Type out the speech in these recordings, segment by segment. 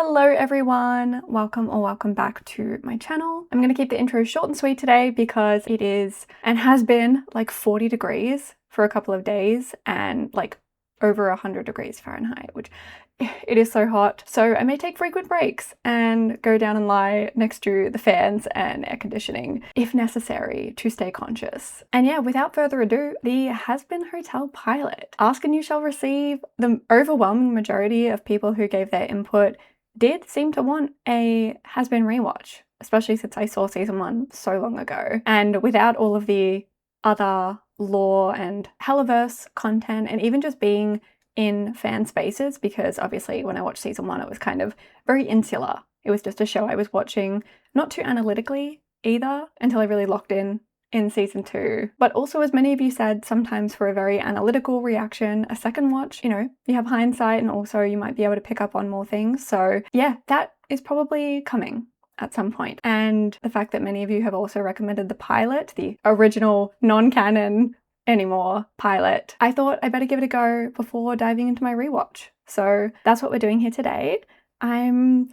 Hello everyone, welcome back to my channel. I'm going to keep the intro short and sweet today because it is and has been like 40 degrees for a couple of days and like over 100 degrees Fahrenheit, which it is so hot. So I may take frequent breaks and go down and lie next to the fans and air conditioning if necessary to stay conscious. And yeah, without further ado, the Hazbin Hotel pilot. Ask and you shall receive. The overwhelming majority of people who gave their input did seem to want a Hazbin rewatch, especially since I saw season 1 so long ago. And without all of the other lore and Helliverse content, and even just being in fan spaces, because obviously when I watched season 1 it was kind of very insular. It was just a show I was watching, not too analytically either, until I really locked in season 2. But also, as many of you said, sometimes for a very analytical reaction, a second watch, you have hindsight and also you might be able to pick up on more things. So yeah, that is probably coming at some point. And the fact that many of you have also recommended the pilot, the original non-canon anymore pilot, I thought I better give it a go before diving into my rewatch. So that's what we're doing here today. I'm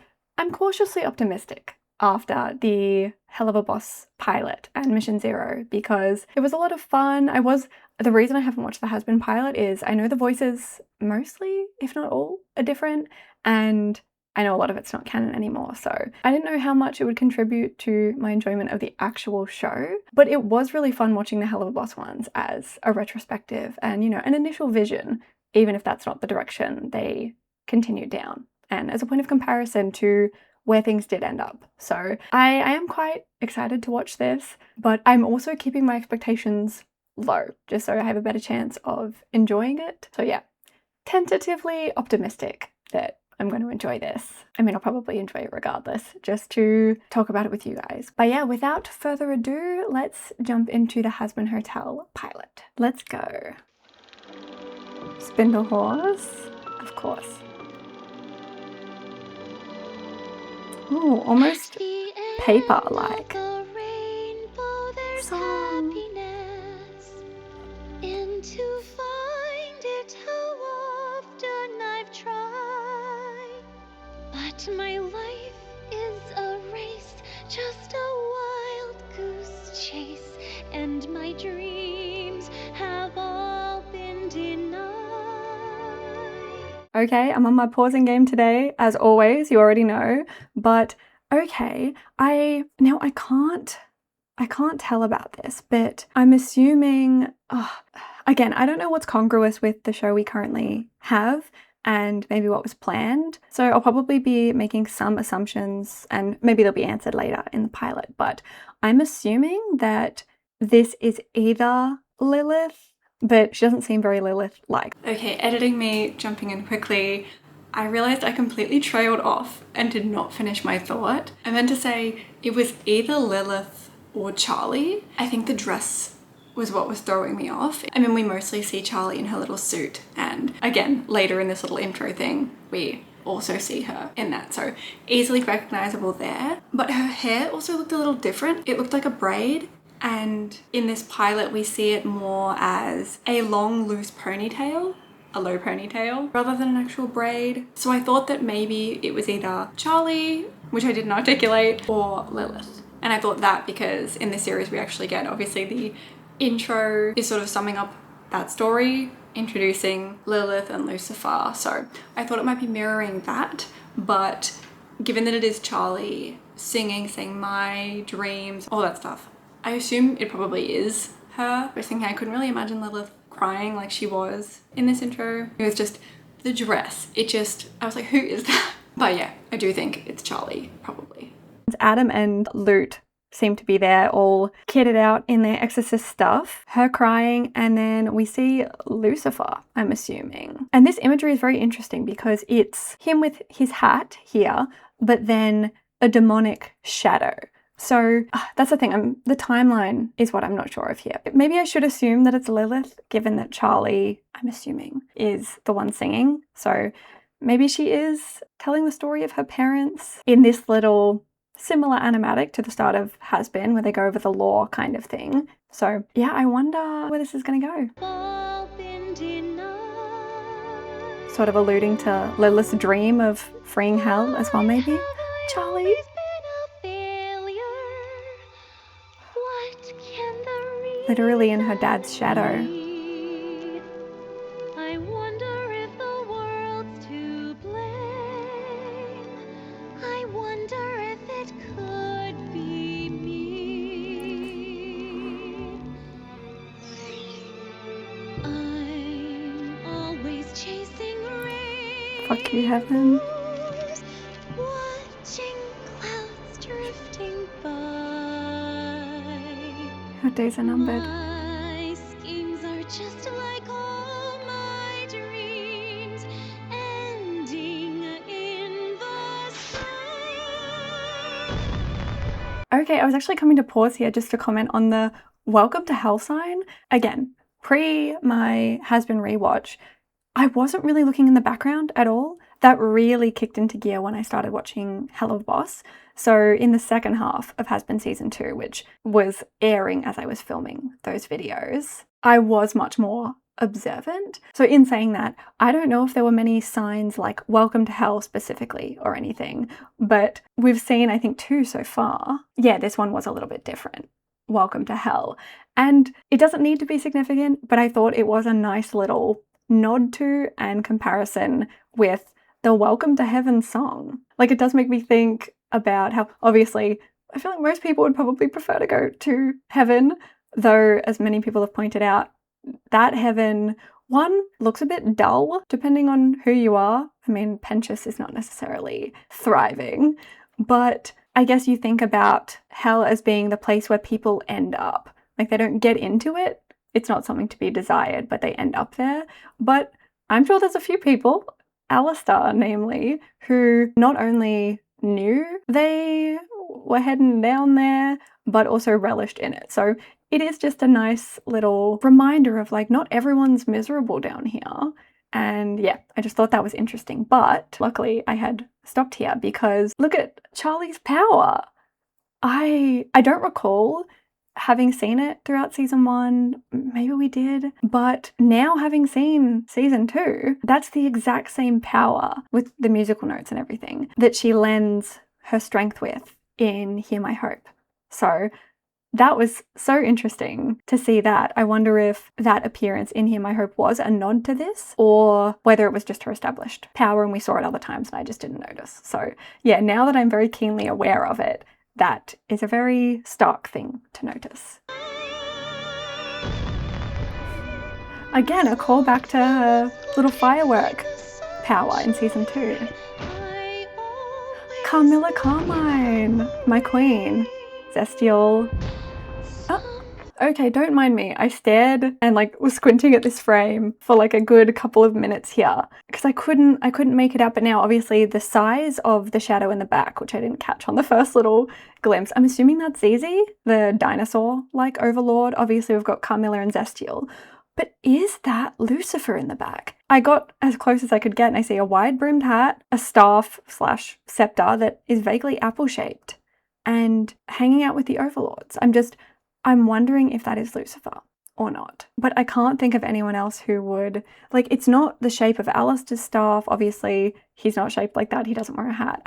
cautiously optimistic after the Hell of a Boss pilot and Mission Zero because it was a lot of fun. The reason I haven't watched the Hazbin pilot is I know the voices mostly, if not all, are different, and I know a lot of it's not canon anymore, so I didn't know how much it would contribute to my enjoyment of the actual show, but it was really fun watching the Hell of a Boss ones as a retrospective and, an initial vision, even if that's not the direction they continued down, and as a point of comparison to where things did end up. So I am quite excited to watch this, but I'm also keeping my expectations low, just so I have a better chance of enjoying it. So yeah, tentatively optimistic that I'm going to enjoy this. I mean, I'll probably enjoy it regardless, just to talk about it with you guys. But yeah, without further ado, let's jump into the Hazbin Hotel pilot. Let's go. Spindle horse, of course. Ooh, almost paper-like. Song. My life is a race, just a wild goose chase, and my dreams have all been denied. Okay, I'm on my pausing game today, as always, you already know, but okay, I can't tell about this, but I'm assuming, again, I don't know what's congruous with the show we currently have, and maybe what was planned. So I'll probably be making some assumptions and maybe they'll be answered later in the pilot, but I'm assuming that this is either Lilith, but she doesn't seem very Lilith-like. Okay, editing me, jumping in quickly. I realized I completely trailed off and did not finish my thought. I meant to say it was either Lilith or Charlie. I think the dress was what was throwing me off. I mean, we mostly see Charlie in her little suit, and again, later in this little intro thing, we also see her in that, so easily recognizable there. But her hair also looked a little different. It looked like a braid, and in this pilot we see it more as a long loose ponytail, a low ponytail, rather than an actual braid. So I thought that maybe it was either Charlie, which I didn't articulate, or Lilith. And I thought that because in this series we actually get, obviously, the intro is sort of summing up that story, introducing Lilith and Lucifer, so I thought it might be mirroring that. But given that it is Charlie singing, saying my dreams, all that stuff, I assume it probably is her. I was thinking I couldn't really imagine Lilith crying like she was in this intro. It was just the dress, I was like, who is that? But yeah, I do think it's Charlie, probably. Adam and Lute seem to be there all kitted out in their exorcist stuff, her crying, and then we see Lucifer, I'm assuming. And this imagery is very interesting because it's him with his hat here, but then a demonic shadow. So that's the thing, the timeline is what I'm not sure of here. Maybe I should assume that it's Lilith, given that Charlie, I'm assuming, is the one singing. So maybe she is telling the story of her parents in this little similar animatic to the start of Hazbin, where they go over the lore kind of thing. So yeah, I wonder where this is going to go. sort of alluding to Lilith's dream of freeing Hel as well, maybe. Charlie. Literally in her dad's shadow. I wonder if the world's to blame. I wonder if it could be me. I'm always chasing rainbows. Fuck you, heaven. Watching clouds drifting by. Her days are numbered. My schemes are just like all my dreams, ending in the sky. Okay, I was actually coming to pause here just to comment on the welcome to hell sign. Again, pre my Hazbin rewatch, I wasn't really looking in the background at all. That really kicked into gear when I started watching Hell of Boss. So in the second half of Hazbin season 2, which was airing as I was filming those videos, I was much more observant. So in saying that, I don't know if there were many signs like welcome to hell specifically or anything, but we've seen, I think, 2 so far. Yeah, this one was a little bit different. Welcome to hell. And it doesn't need to be significant, but I thought it was a nice little nod to and comparison with the Welcome to Heaven song. Like, it does make me think about how, obviously, I feel like most people would probably prefer to go to heaven, though, as many people have pointed out, that heaven, one, looks a bit dull, depending on who you are. I mean, Penchus is not necessarily thriving, but I guess you think about hell as being the place where people end up. Like, they don't get into it. It's not something to be desired, but they end up there. But I'm sure there's a few people, Alistair namely, who not only knew they were heading down there, but also relished in it. So it is just a nice little reminder of like, not everyone's miserable down here. And yeah, I just thought that was interesting. But luckily I had stopped here because look at Charlie's power. I don't recall having seen it throughout season 1, maybe we did, but now having seen season 2, that's the exact same power with the musical notes and everything that she lends her strength with in Hear My Hope. So that was so interesting to see that. I wonder if that appearance in Hear My Hope was a nod to this, or whether it was just her established power and we saw it other times and I just didn't notice. So yeah, now that I'm very keenly aware of it, that is a very stark thing to notice. Again, a callback to her little firework power in season 2. Carmilla Carmine, my queen. Zestial. Oh, okay, don't mind me. I stared and like was squinting at this frame for like a good couple of minutes here because I couldn't make it out. But now obviously the size of the shadow in the back, which I didn't catch on the first little glimpse, I'm assuming that's Zizi, the dinosaur-like overlord. Obviously we've got Carmilla and Zestial. But is that Lucifer in the back? I got as close as I could get and I see a wide-brimmed hat, a staff/scepter that is vaguely apple-shaped and hanging out with the overlords. I'm wondering if that is Lucifer or not. But I can't think of anyone else who would, like, it's not the shape of Alistair's staff. Obviously, he's not shaped like that. He doesn't wear a hat.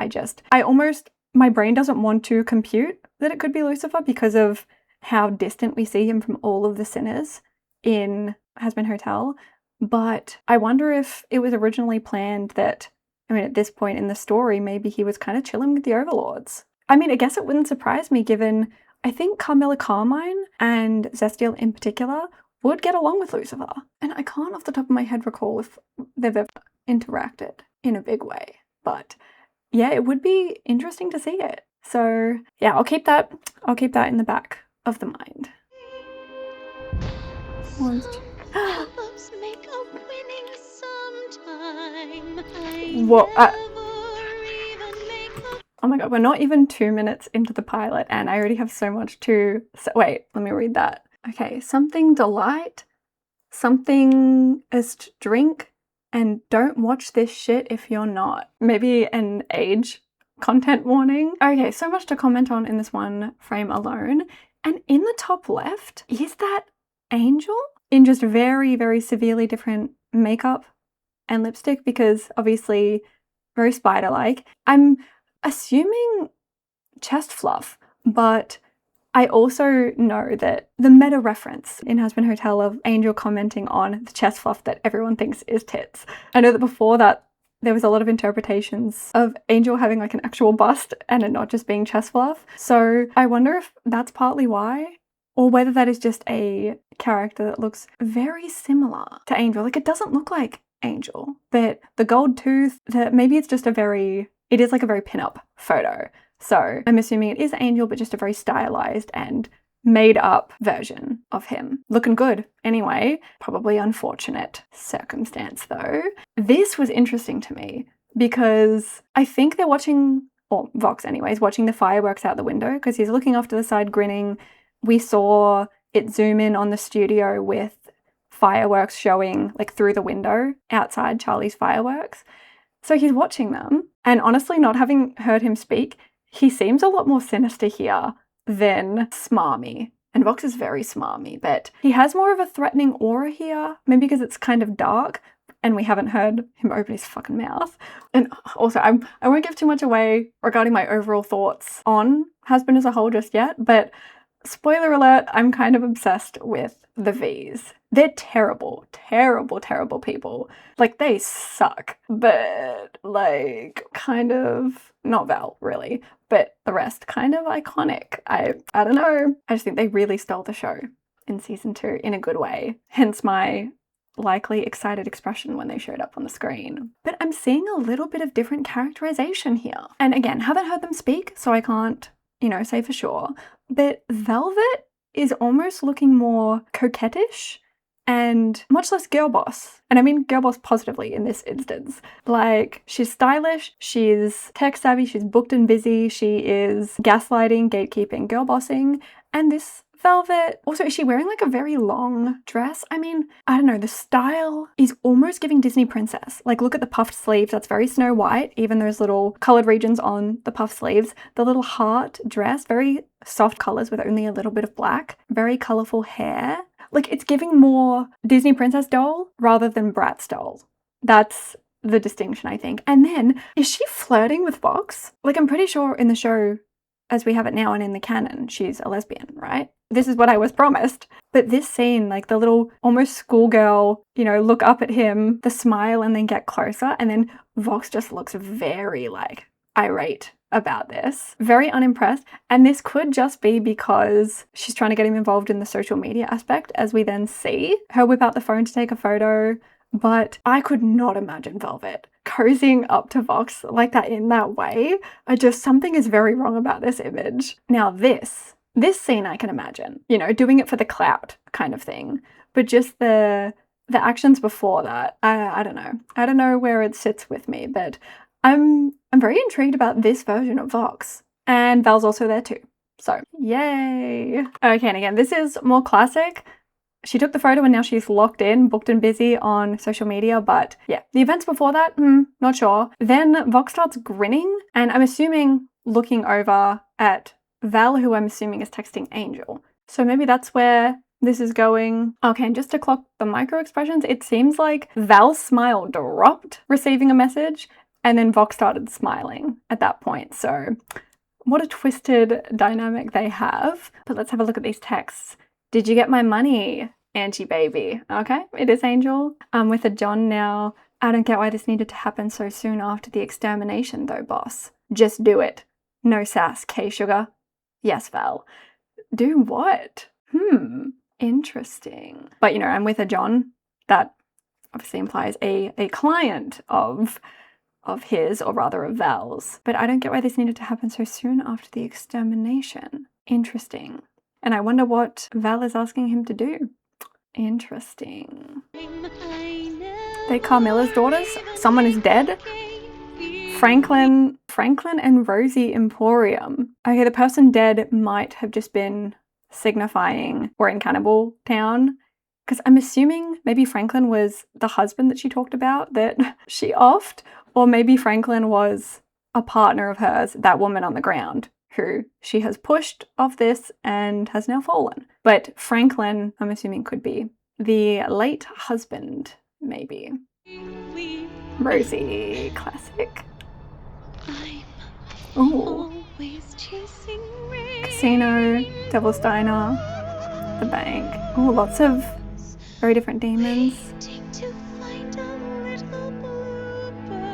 My brain doesn't want to compute that it could be Lucifer because of how distant we see him from all of the sinners in Hazbin Hotel. But I wonder if it was originally planned that, I mean, at this point in the story, maybe he was kind of chilling with the overlords. I mean, I guess it wouldn't surprise me given I think Carmilla Carmine and Zestial in particular would get along with Lucifer. And I can't off the top of my head recall if they've ever interacted in a big way. But yeah, it would be interesting to see it. So yeah, I'll keep that in the back of the mind. Make a winning sometime. What? Oh my god, we're not even 2 minutes into the pilot and I already have so much to say. Wait, let me read that. Okay, something delight, something is to drink, and don't watch this shit if you're not. Maybe an age content warning. Okay, so much to comment on in this one frame alone. And in the top left, is that Angel? In just very, very severely different makeup and lipstick because obviously very spider-like. I'm assuming chest fluff, but I also know that the meta reference in Hazbin Hotel of Angel commenting on the chest fluff that everyone thinks is tits. I know that before that there was a lot of interpretations of Angel having like an actual bust and it not just being chest fluff. So I wonder if that's partly why, or whether that is just a character that looks very similar to Angel. Like, it doesn't look like Angel, but the gold tooth, that maybe it's just it is like a very pin-up photo. So I'm assuming it is Angel, but just a very stylized and made up version of him. Looking good. Anyway, probably unfortunate circumstance though. This was interesting to me because I think they're watching, or Vox anyways, watching the fireworks out the window because he's looking off to the side grinning. We saw it zoom in on the studio with fireworks showing like through the window outside Charlie's fireworks. So he's watching them, and honestly, not having heard him speak, he seems a lot more sinister here than smarmy. And Vox is very smarmy, but he has more of a threatening aura here, maybe because it's kind of dark and we haven't heard him open his fucking mouth. And also, I won't give too much away regarding my overall thoughts on Hazbin as a whole just yet, but spoiler alert, I'm kind of obsessed with the V's. They're terrible, terrible, terrible people. Like, they suck, but like kind of, not Val really, but the rest kind of iconic. I don't know. I just think they really stole the show in season 2 in a good way. Hence my likely excited expression when they showed up on the screen. But I'm seeing a little bit of different characterization here. And again, haven't heard them speak, so I can't, say for sure. But Velvet is almost looking more coquettish and much less girl boss. And I mean girl boss positively in this instance. Like, she's stylish, she's tech savvy, she's booked and busy, she is gaslighting, gatekeeping, girl bossing, and this Velvet, also, is she wearing like a very long dress? I mean, I don't know, the style is almost giving Disney princess. Like, look at the puffed sleeves, that's very Snow White, even those little colored regions on the puffed sleeves. The little heart dress, very soft colors with only a little bit of black, very colorful hair. Like, it's giving more Disney princess doll rather than Bratz doll. That's the distinction, I think. And then, is she flirting with Vox? Like, I'm pretty sure in the show, as we have it now and in the canon, she's a lesbian, right? This is what I was promised. But this scene, like the little almost schoolgirl, look up at him, the smile, and then get closer. And then Vox just looks very like irate about this. Very unimpressed. And this could just be because she's trying to get him involved in the social media aspect, as we then see her whip out the phone to take a photo. But I could not imagine Velvet cozying up to Vox like that in that way. Something is very wrong about this image. Now this scene I can imagine, doing it for the clout kind of thing. But just the actions before that, I don't know. I don't know where it sits with me, but I'm very intrigued about this version of Vox. And Val's also there too. So, yay! Okay, and again, this is more classic. She took the photo and now she's locked in, booked and busy on social media, but yeah, the events before that, not sure. Then Vox starts grinning, and I'm assuming looking over at Val, who I'm assuming is texting Angel. So maybe that's where this is going. Okay, and just to clock the micro expressions, it seems like Val's smile dropped receiving a message, and then Vox started smiling at that point. So what a twisted dynamic they have. But let's have a look at these texts. Did you get my money, Angie baby? Okay, it is Angel. I'm with a John now. I don't get why this needed to happen so soon after the extermination though, boss. Just do it. No sass, K-Sugar. Yes, Val. Do what? Interesting. But I'm with a John. That obviously implies a client of his, or rather of Val's. But I don't get why this needed to happen so soon after the extermination. Interesting. And I wonder what Val is asking him to do. Interesting. They Carmilla's daughters? Someone is dead? Franklin and Rosie Emporium. Okay, the person dead might have just been signifying we're in Cannibal Town. Because I'm assuming maybe Franklin was the husband that she talked about that she offed. Or maybe Franklin was a partner of hers, that woman on the ground, who she has pushed off this and has now fallen. But Franklin, I'm assuming, could be the late husband, maybe. Rosie, classic. I'm Ooh. always chasing rain. Casino, Devil's Diner, the bank. Ooh, lots of very different demons. Waiting to find a little bluebird.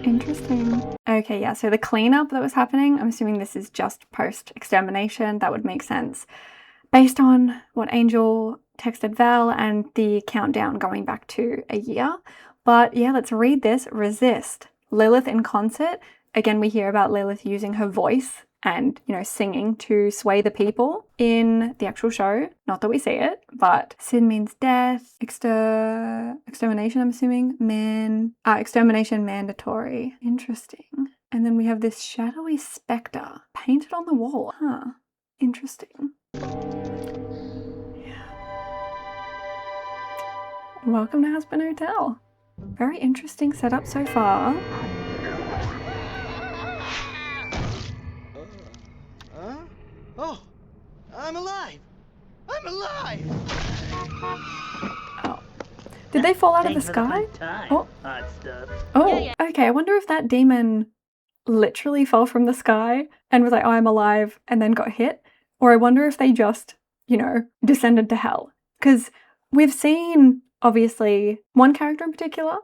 Interesting. Okay, yeah, so the cleanup that was happening, I'm assuming this is just post-extermination. That would make sense based on what Angel texted Val and the countdown going back to a year. But yeah, let's read this. Resist. Lilith in concert. Again, we hear about Lilith using her voice and, you know, singing to sway the people in the actual show. Not that we see it, but sin means death. Extermination, I'm assuming. Extermination mandatory. Interesting. And then we have this shadowy spectre painted on the wall. Huh. Interesting. Yeah. Welcome to Hazbin Hotel. Very interesting setup so far. Oh, I'm alive! I'm alive! Oh. Did they fall out of the sky? Oh. Oh, okay. I wonder if that demon literally fell from the sky and was like, oh, I'm alive, and then got hit. Or I wonder if they just, you know, descended to hell. Because we've seen, obviously, one character in particular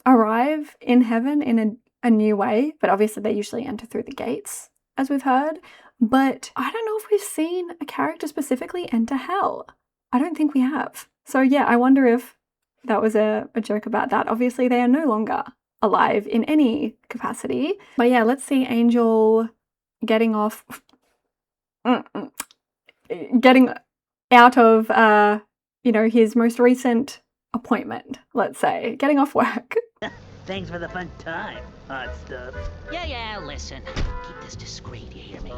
arrive in heaven in a new way, but obviously they usually enter through the gates, as we've heard. But I don't know if we've seen a character specifically enter hell. I don't think we have. So yeah, I wonder if that was a joke about that. Obviously, they are no longer alive in any capacity. But yeah, let's see Angel getting off... getting out of, you know, his most recent appointment, let's say. Getting off work. Thanks for the fun time, hot stuff. Yeah, listen. Keep this discreet, you hear me?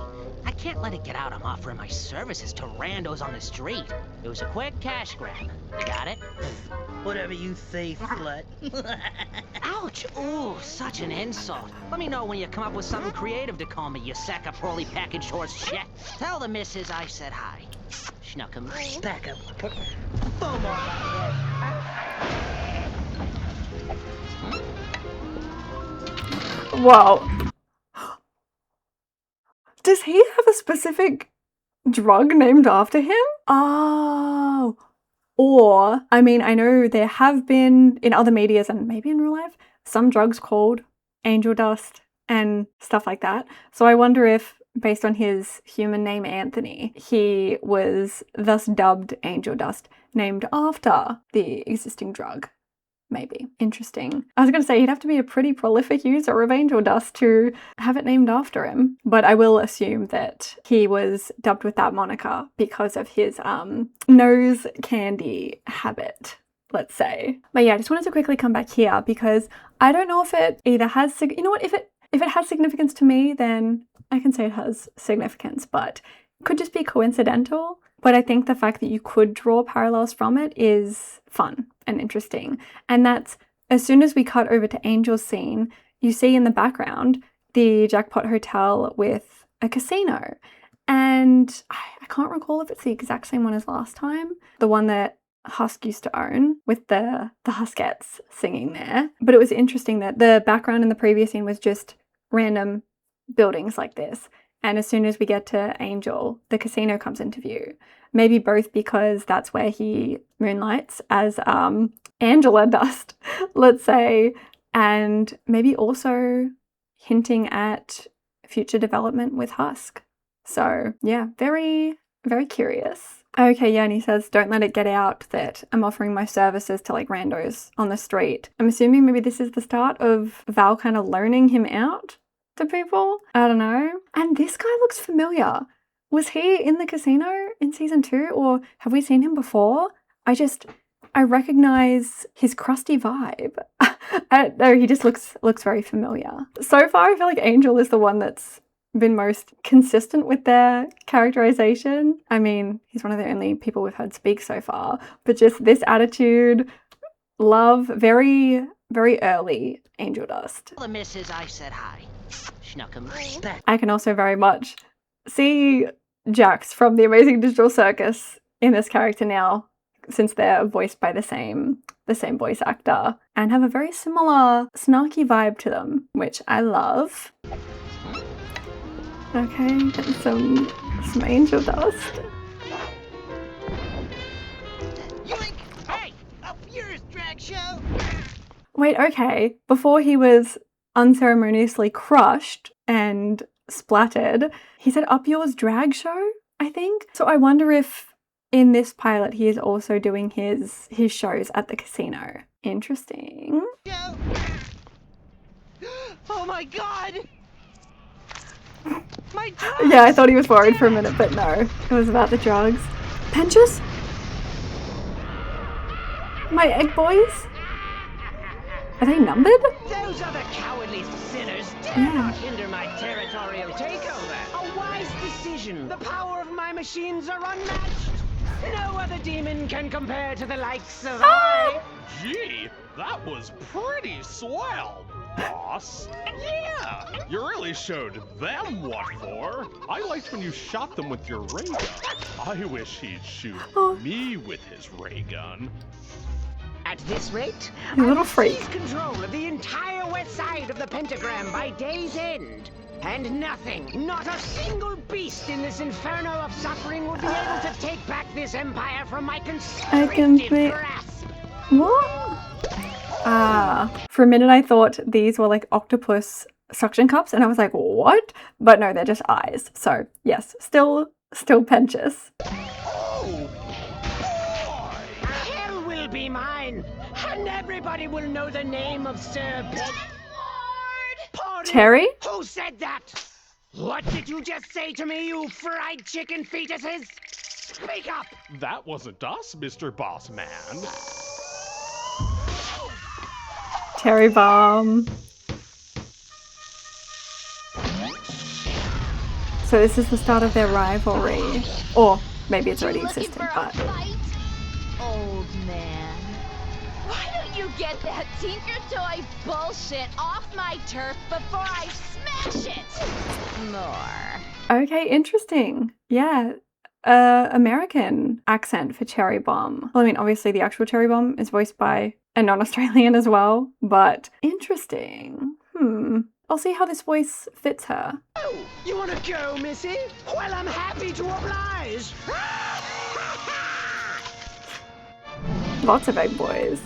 I can't let it get out I'm offering my services to randos on the street. It was a quick cash grab. You got it? Whatever you say, slut. Ouch! Ooh, such an insult. Let me know when you come up with something creative to call me, you sack of poorly packaged horse shit. Tell the missus I said hi. Schnuckums. Back up. Put foam on my head. Whoa. Does he have a specific drug named after him? Oh. Or, I mean, I know there have been, in other medias and maybe in real life, some drugs called angel dust and stuff like that. So I wonder if, based on his human name Anthony, he was thus dubbed angel dust, named after the existing drug. Maybe. Interesting. I was going to say he'd have to be a pretty prolific user of angel dust to have it named after him. But I will assume that he was dubbed with that moniker because of his nose candy habit, let's say. But yeah, I just wanted to quickly come back here because I don't know if it either has, you know what, if it has significance to me, then I can say it has significance, but it could just be coincidental. But I think the fact that you could draw parallels from it is fun and interesting. And that's, as soon as we cut over to Angel's scene, you see in the background the Jackpot Hotel with a casino. And I can't recall if it's the exact same one as last time. The one that Husk used to own with the Huskettes singing there. But it was interesting that the background in the previous scene was just random buildings like this. And as soon as we get to Angel, the casino comes into view. Maybe both because that's where he moonlights as Angela Dust, let's say, and maybe also hinting at future development with Husk. So yeah, very, very curious. Okay, yeah, and he says, don't let it get out that I'm offering my services to like randos on the street. I'm assuming maybe this is the start of Val kind of loaning him out to people. I don't know. And this guy looks familiar. Was he in the casino in season 2 or have we seen him before? I recognize his crusty vibe. I don't know, he just looks very familiar. So far, I feel like Angel is the one that's been most consistent with their characterization. I mean, he's one of the only people we've heard speak so far, but just this attitude, love, very, very early Angel Dust. Tell the missus I said hi. Schnuckums. I can also very much see Jax from the Amazing Digital Circus in this character now, since they're voiced by the same voice actor, and have a very similar snarky vibe to them, which I love. Okay, getting some angel dust. Yoink! Hey! Up yours, drag show! Wait, okay. Before he was unceremoniously crushed and splattered, he said up yours drag show, I think. So I wonder if in this pilot he is also doing his shows at the casino. Interesting. Show. Oh my god! My drugs! Yeah, I thought he was worried for a minute, but no. It was about the drugs. Pinches? My egg boys? Are they numbered? Those other cowardly sinners dare not hinder my territorial takeover. A wise decision. The power of my machines are unmatched. No other demon can compare to the likes of I. Gee, that was pretty swell, boss. Yeah, you really showed them what for. I liked when you shot them with your ray gun. I wish he'd shoot me with his ray gun. At this rate, You little I will freak. seize control of the entire west side of the pentagram by day's end. And nothing, not a single beast in this inferno of suffering will be able to take back this empire from my constricted grasp. What? For a minute I thought these were like octopus suction cups, and I was like, what? But no, they're just eyes. So yes, still Penchus. Oh, boy! Hell will be mine, and everybody will know the name of Sir Ben. Pardon? Terry? Who said that? What did you just say to me, you fried chicken fetuses? Speak up! That wasn't us, Mr. Boss Man. Terry bomb. So this is the start of their rivalry. Or maybe it's already existed, but... Fight? Old man. Why don't you get that Tinker Toy bullshit off my turf before I smash it? More. Okay, interesting. Yeah. American accent for Cherry Bomb. Well, I mean, obviously the actual Cherry Bomb is voiced by a non-Australian as well, but interesting. I'll see how this voice fits her. Oh, you wanna go, Missy? Well, I'm happy to oblige. Lots of egg boys.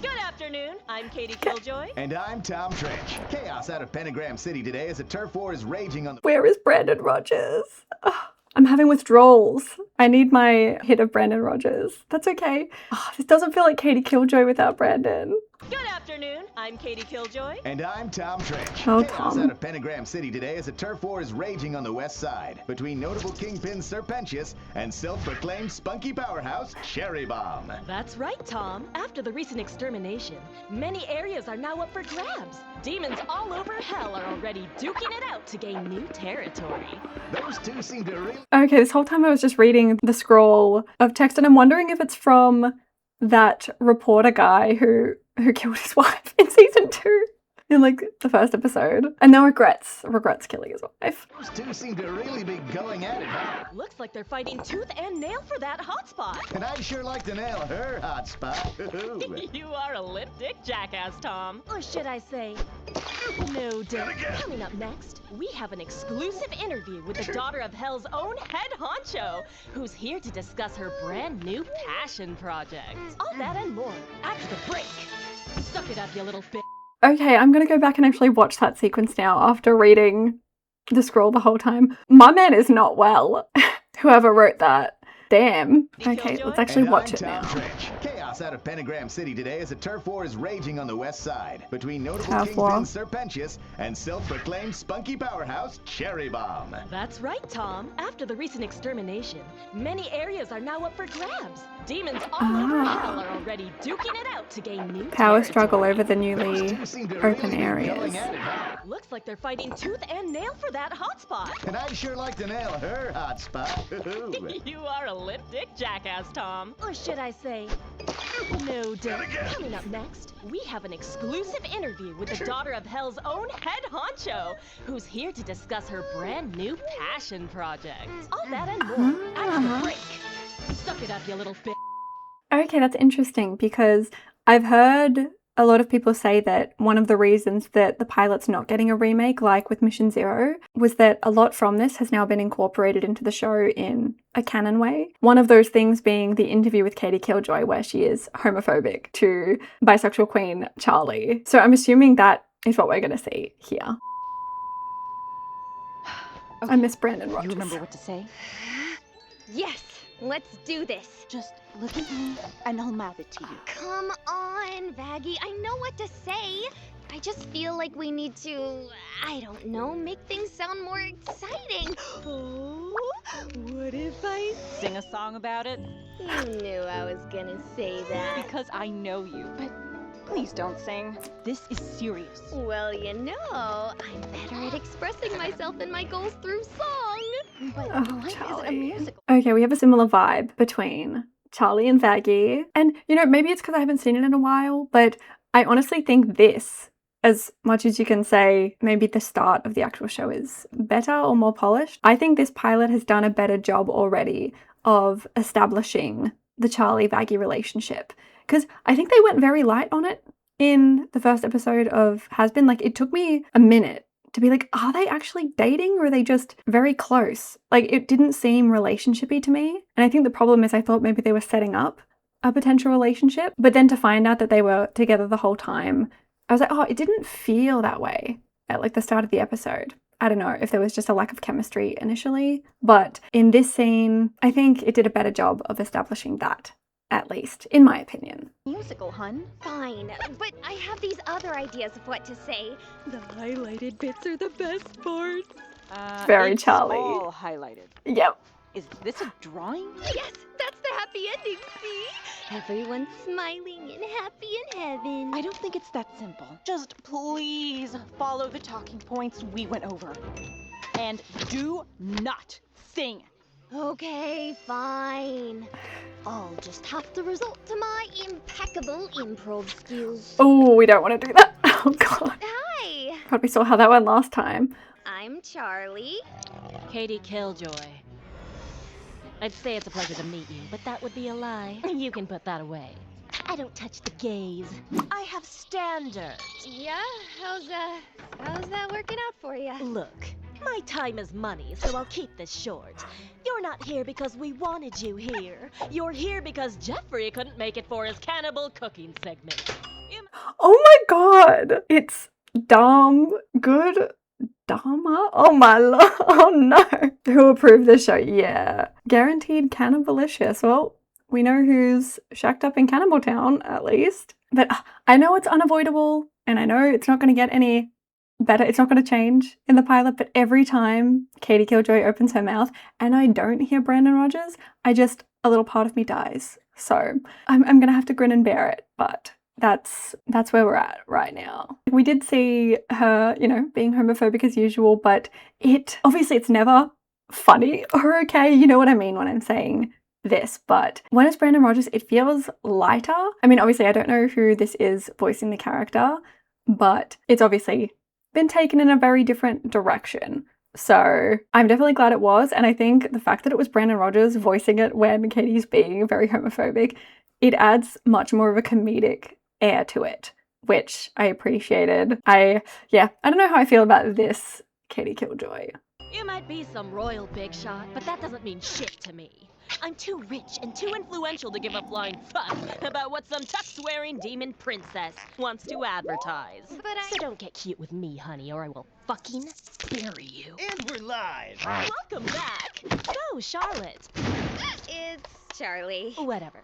Good afternoon, I'm Katie Killjoy. And I'm Tom Trench. Chaos out of Pentagram City today as a turf war is raging on the... Where is Brandon Rogers? Ugh, I'm having withdrawals. I need my hit of Brandon Rogers. That's okay. This doesn't feel like Katie Killjoy without Brandon. Good afternoon, I'm Katie Killjoy. And I'm Tom Trench. Oh, Chaos Tom. out of Pentagram City today as a turf war is raging on the west side between notable kingpin Sir Penchus and self-proclaimed spunky powerhouse Cherry Bomb. That's right, Tom. After the recent extermination, many areas are now up for grabs. Demons all over hell are already duking it out to gain new territory. Those two seem to really... Okay, this whole time I was just reading the scroll of text, and I'm wondering if it's from that reporter guy who killed his wife in season 2 in like the first episode, and now regrets killing his wife. Those two seem to really be going at it, huh? Looks like they're fighting tooth and nail for that hotspot. And I'd sure like to nail her hot spot. You are a lip-dick jackass, Tom. Or should I say, no dick. Coming up next, we have an exclusive interview with the daughter of Hell's own head honcho, who's here to discuss her brand new passion project. All that and more after the break. Suck it up, you little bitch. Okay, I'm gonna go back and actually watch that sequence now after reading the scroll the whole time. My man is not well. Whoever wrote that. Damn. Okay, let's actually And watch I'm it now. Tom Trench. Chaos out of Pentagram City today as a turf war is raging on the west side between notable Turf war. kingpin Sir Penchus and self-proclaimed spunky powerhouse Cherry Bomb. That's right, Tom. After the recent extermination, many areas are now up for grabs. Demons all over hell are already duking it out to gain new Power territory. struggle over the Those newly two seem to open really be areas. going at it, huh? Looks like they're fighting tooth and nail for that hotspot. And I'd sure like to nail her hot spot. You are a lip-dick jackass, Tom. Or should I say, No doubt. Coming up next, we have an exclusive interview with the daughter of Hell's own head honcho, who's here to discuss her brand new passion project. All that and more after the break. Suck it up, you little bitch. Okay, that's interesting because I've heard a lot of people say that one of the reasons that the pilot's not getting a remake, like with Mission Zero, was that a lot from this has now been incorporated into the show in a canon way. One of those things being the interview with Katie Killjoy, where she is homophobic to bisexual queen Charlie. So I'm assuming that is what we're going to see here. Okay. I miss Brandon Rogers. You remember what to say? Yes, let's do this. Just look at me and I'll mouth it to you. Come on, Vaggie. I know what to say. I just feel like we need to, I don't know, make things sound more exciting. Oh, what if I Sing a song about it? You knew I was gonna say that. Because I know you. But please don't sing. This is serious. Well, you know, I'm better at expressing myself and my goals through song. But Oh, life isn't a Charlie. musical. Okay, we have a similar vibe between Charlie and Vaggie. And, you know, maybe it's because I haven't seen it in a while, but I honestly think this, as much as you can say maybe the start of the actual show is better or more polished, I think this pilot has done a better job already of establishing the Charlie-Vaggie relationship. Because I think they went very light on it in the first episode of Hazbin. Like, it took me a minute to be like, are they actually dating or are they just very close? Like, it didn't seem relationshipy to me. And I think the problem is I thought maybe they were setting up a potential relationship. But then to find out that they were together the whole time, I was like, oh, it didn't feel that way at like the start of the episode. I don't know if there was just a lack of chemistry initially. But in this scene, I think it did a better job of establishing that, at least, in my opinion. Musical, hun. Fine, but I have these other ideas of what to say. The highlighted bits are the best parts. Very It's Charlie. all highlighted. Yep. Is this a drawing? Yes, that's the happy ending, see? Everyone's smiling and happy in heaven. I don't think it's that simple. Just please follow the talking points we went over. And do not sing. Okay, fine. I'll just have to resort to my impeccable improv skills. Oh, we don't want to do that. Oh, God. Hi, God, we saw how that went last time. I'm Charlie. Katie Killjoy. I'd say it's a pleasure to meet you, but that would be a lie. You can put that away. I don't touch the gays. I have standards. Yeah, how's that working out for you? Look, my time is money, so I'll keep this short. You're not here because we wanted you here. You're here because Jeffrey couldn't make it for his cannibal cooking segment. Oh my God. It's dumb. Good. Dharma? Oh my lord. Oh no. Who approved this show? Yeah. Guaranteed cannibalicious. Well, we know who's shacked up in Cannibal Town, at least. But I know it's unavoidable, and I know it's not going to get any better. It's not going to change in the pilot, but every time Katie Killjoy opens her mouth and I don't hear Brandon Rogers, a little part of me dies. So I'm going to have to grin and bear it, but that's where we're at right now. We did see her, you know, being homophobic as usual, but obviously it's never funny or okay. You know what I mean when I'm saying this, but when it's Brandon Rogers, it feels lighter. I mean, obviously I don't know who this is voicing the character, but it's obviously been taken in a very different direction. So I'm definitely glad it was. And I think the fact that it was Brandon Rogers voicing it when Katie's being very homophobic, it adds much more of a comedic air to it, which I appreciated. I don't know how I feel about this Katie Killjoy. You might be some royal big shot, but that doesn't mean shit to me. I'm too rich and too influential to give a flying fuck about what some tuck-swearing demon princess wants to advertise. But So don't get cute with me, honey, or I will fucking bury you. And we're live. Welcome back. So, Charlotte. It's Charlie. Whatever.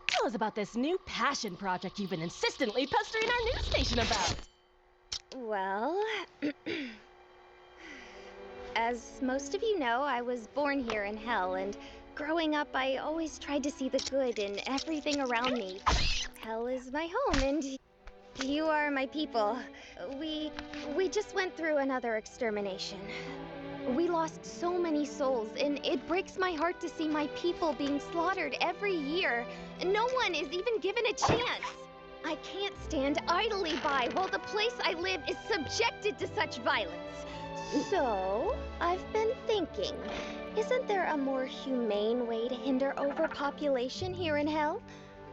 Tell us about this new passion project you've been insistently pestering our news station about. Well, as most of you know, I was born here in Hell, and growing up, I always tried to see the good in everything around me. Hell is my home, and you are my people. We just went through another extermination. We lost so many souls, and it breaks my heart to see my people being slaughtered every year. No one is even given a chance. I can't stand idly by while the place I live is subjected to such violence. So, I've been thinking, isn't there a more humane way to hinder overpopulation here in Hell?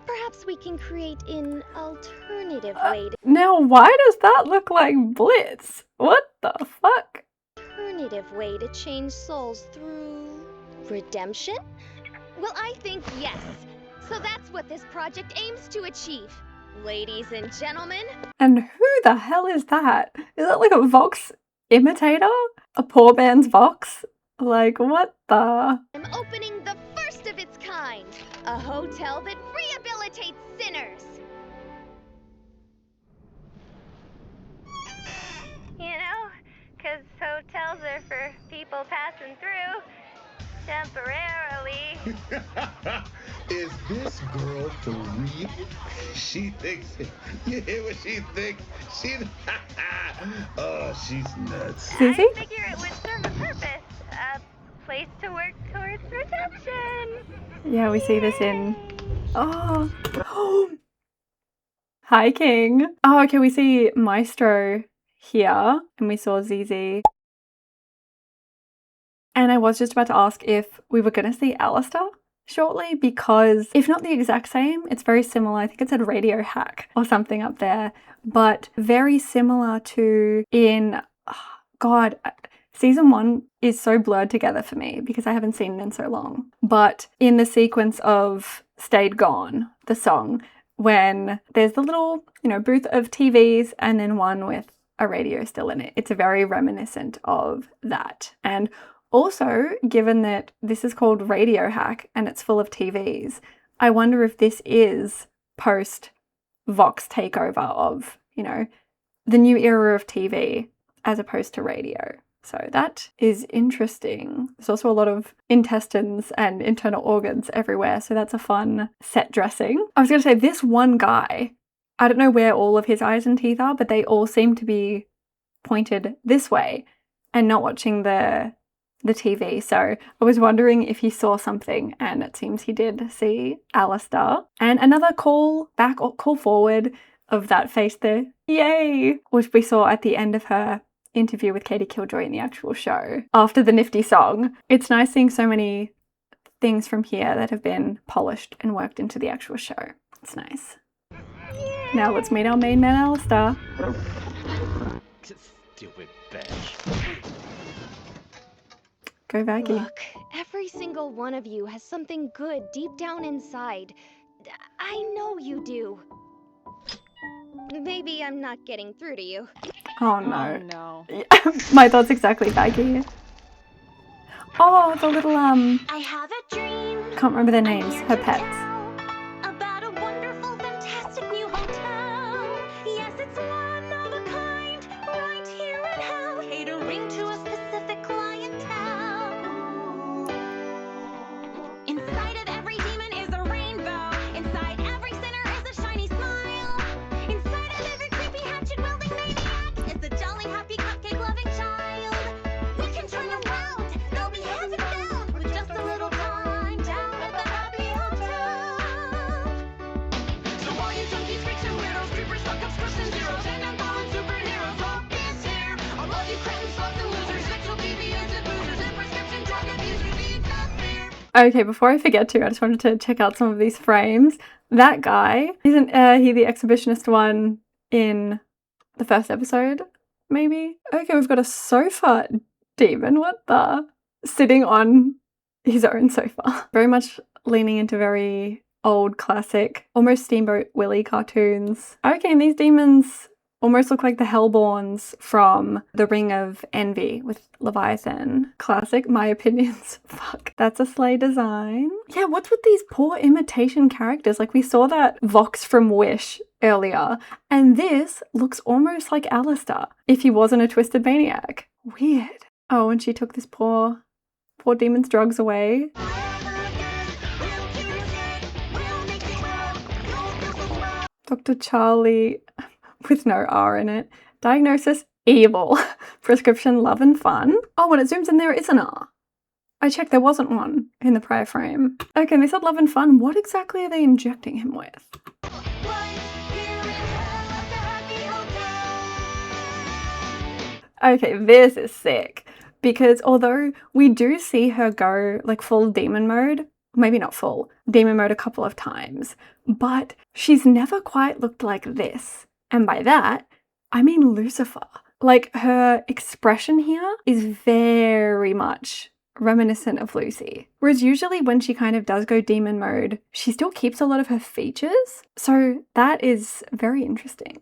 Perhaps we can create an alternative way to Now, why does that look like Blitz? What the fuck? change souls through redemption? Well, I think yes. So that's what this project aims to achieve. Ladies and gentlemen, And who the hell is that? Is that like a Vox imitator? A poor man's Vox? Like, what the? I'm opening the first of its kind, a hotel that rehabilitates sinners. You know, 'cause hotels are for people passing through temporarily. Is this girl for real? She thinks, you hear what she thinks? Oh, she's nuts. Susie? I figure it would serve a purpose. A place to work towards redemption. Yeah, we see this in... Oh. Hi, King. Oh, okay, we see Maestro here, and we saw ZZ. And I was just about to ask if we were going to see Alistair shortly, because if not the exact same, it's very similar. I think it said Radio Hack or something up there, but very similar to in... God, season 1 is so blurred together for me because I haven't seen it in so long. But in the sequence of Stayed Gone, the song, when there's the little, booth of TVs and then one with a radio still in it, it's very reminiscent of that. And also, given that this is called Radio Hack and it's full of TVs, I wonder if this is post-Vox takeover of, the new era of TV as opposed to radio. So that is interesting. There's also a lot of intestines and internal organs everywhere, so that's a fun set dressing. I was going to say, this one guy, I don't know where all of his eyes and teeth are, but they all seem to be pointed this way and not watching the TV. So I was wondering if he saw something, and it seems he did see Alistair. And another call back or call forward of that face there, yay, which we saw at the end of her interview with Katie Killjoy in the actual show after the nifty song. It's nice seeing so many things from here that have been polished and worked into the actual show. It's nice. Now let's meet our main man, Alistair. Stupid bitch. Go Vaggie. Look, every single one of you has something good deep down inside. I know you do. Maybe I'm not getting through to you. Oh no. Oh, no. My thoughts exactly, Vaggie. Oh, the little, I have a dream. can't remember their names, her pets. About a wonderful, fantastic new hotel. Yes, it's one of a kind, right here in Hell, catering to a specific clientele. Inside of every demon is a rainbow. Inside every sinner is a shiny smile. Inside of every creepy hatchet-wielding maniac is a jolly, happy, cupcake-loving child. We can turn around. They'll be heaven bound with just a little time down at the Happy Hotel. So all you junkies, freaks, and weirdos, creepers, fuck-ups, crushs, and zeros, and unfallen superheroes, hope is here. All of you cretins, sluts, and losers, sexual deviants, and boozers, and prescription drug abusers, need not fear. Okay, before I forget to, I just wanted to check out some of these frames. That guy, isn't he the exhibitionist one in the first episode, maybe? Okay, we've got a sofa demon, what the? Sitting on his own sofa. Very much leaning into very old, classic, almost Steamboat Willie cartoons. Okay, and these demons almost look like the Hellborns from The Ring of Envy with Leviathan. Classic, my opinions. Fuck, that's a sleigh design. Yeah, what's with these poor imitation characters? Like, we saw that Vox from Wish earlier, and this looks almost like Alistair if he wasn't a twisted maniac. Weird. Oh, and she took this poor demon's drugs away. Dr. Charlie with no R in it. Diagnosis, Evil. Prescription love and fun. Oh, when it zooms in there is an R. I checked, there wasn't one in the prior frame. Okay, they said love and fun. What exactly are they injecting him with? Okay, this is sick. Because although we do see her go like full demon mode, maybe not full, demon mode a couple of times, but she's never quite looked like this. And by that, I mean Lucifer. Like, her expression here is very much reminiscent of Lucy. Whereas usually when she kind of does go demon mode, she still keeps a lot of her features. So that is very interesting.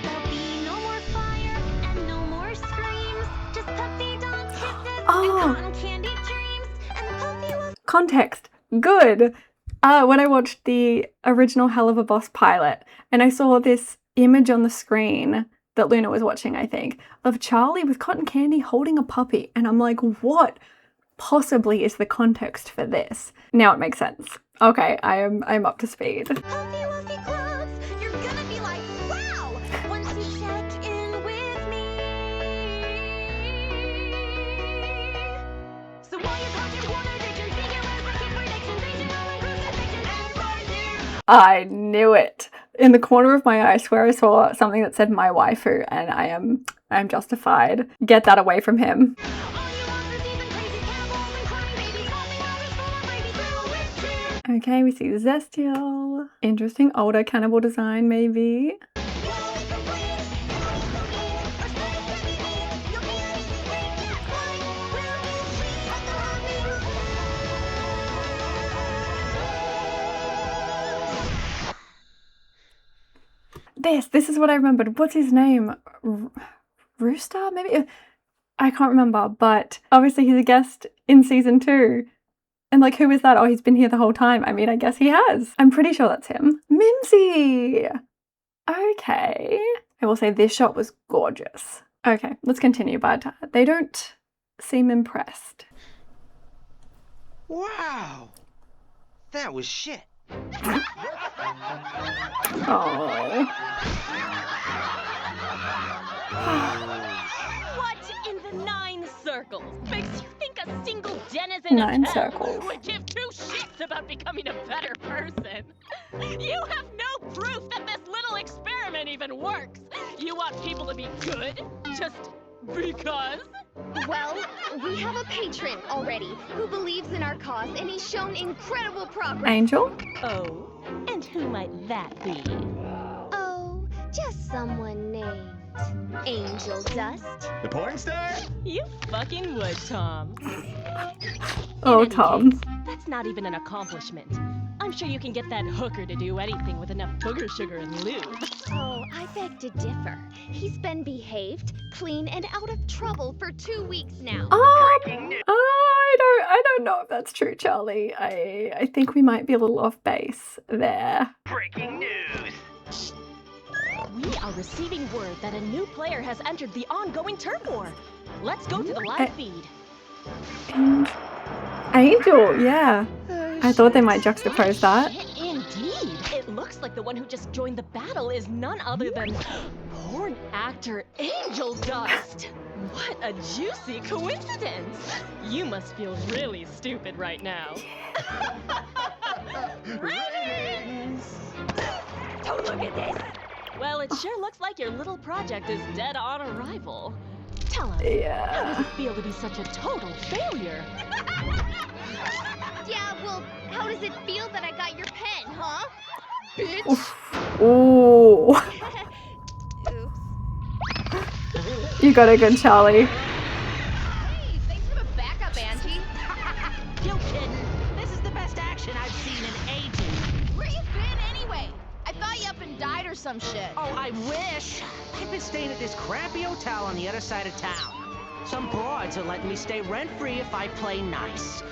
There'll be no more fire and no more screams. Just puppy dog kisses Oh. and cotton candy dreams. And the puppy will Context. Good. When I watched the original Hell of a Boss pilot and I saw this image on the screen that Luna was watching, I think, of Charlie with cotton candy holding a puppy. And I'm like, what possibly is the context for this? Now it makes sense. Okay, I'm up to speed. puppy woofy clothes. You're gonna be like, wow, once you check in with me. So while you're punching corner pictures, figures, looking predictions, fictional crucifixion, and for you. I knew it. In the corner of my eye, I swear I saw something that said my waifu, and I'm justified. Get that away from him. All you monsters, and crazy cannibals and crying babies, hopping others full of rabies, little witch tears. Okay, we see Zestial. Interesting older cannibal design, maybe. This is what I remembered. What's his name? Rooster, maybe? I can't remember, but obviously he's a guest in season 2. And like, who is that? Oh, he's been here the whole time. I mean, I guess he has. I'm pretty sure that's him. Mimsy! Okay. I will say this shot was gorgeous. Okay, let's continue, but they don't seem impressed. Wow. That was shit. Oh. What in the 9 circles makes you think a single denizen 9 of hell circles. would give 2 shits about becoming a better person? You have no proof that this little experiment even works. You want people to be good just because? Well, we have a patron already who believes in our cause, and he's shown incredible progress. Angel? Oh, and who might that be? Oh, just someone named Angel Dust. The porn star? You fucking would, Tom. Oh, In any Tom. case, that's not even an accomplishment. I'm sure you can get that hooker to do anything with enough booger sugar and lube. Oh, I beg to differ. He's been behaved, clean, and out of trouble for 2 weeks now. I don't know if that's true, Charlie. I think we might be a little off base there. Breaking news. We are receiving word that a new player has entered the ongoing turf war. Let's go to the live feed. Angel, yeah. I thought they might juxtapose that. Indeed. It looks like the one who just joined the battle is none other than porn actor Angel Dust. What a juicy coincidence. You must feel really stupid right now. Ratings! Don't look at this. Well, it sure looks like your little project is dead on arrival. Tell us, how Yeah. does it feel to be such a total failure? Yeah, well, how does it feel that I got your pen, huh? Bitch. Ooh. Oops. You got a good Charlie. Hey, thanks for the backup, Angie. You kidding? This is the best action I've seen in ages. Where you been anyway? I thought you up and died or some shit. Oh, I wish. I've been staying at this crappy hotel on the other side of town. Some broads are letting me stay rent-free if I play nice.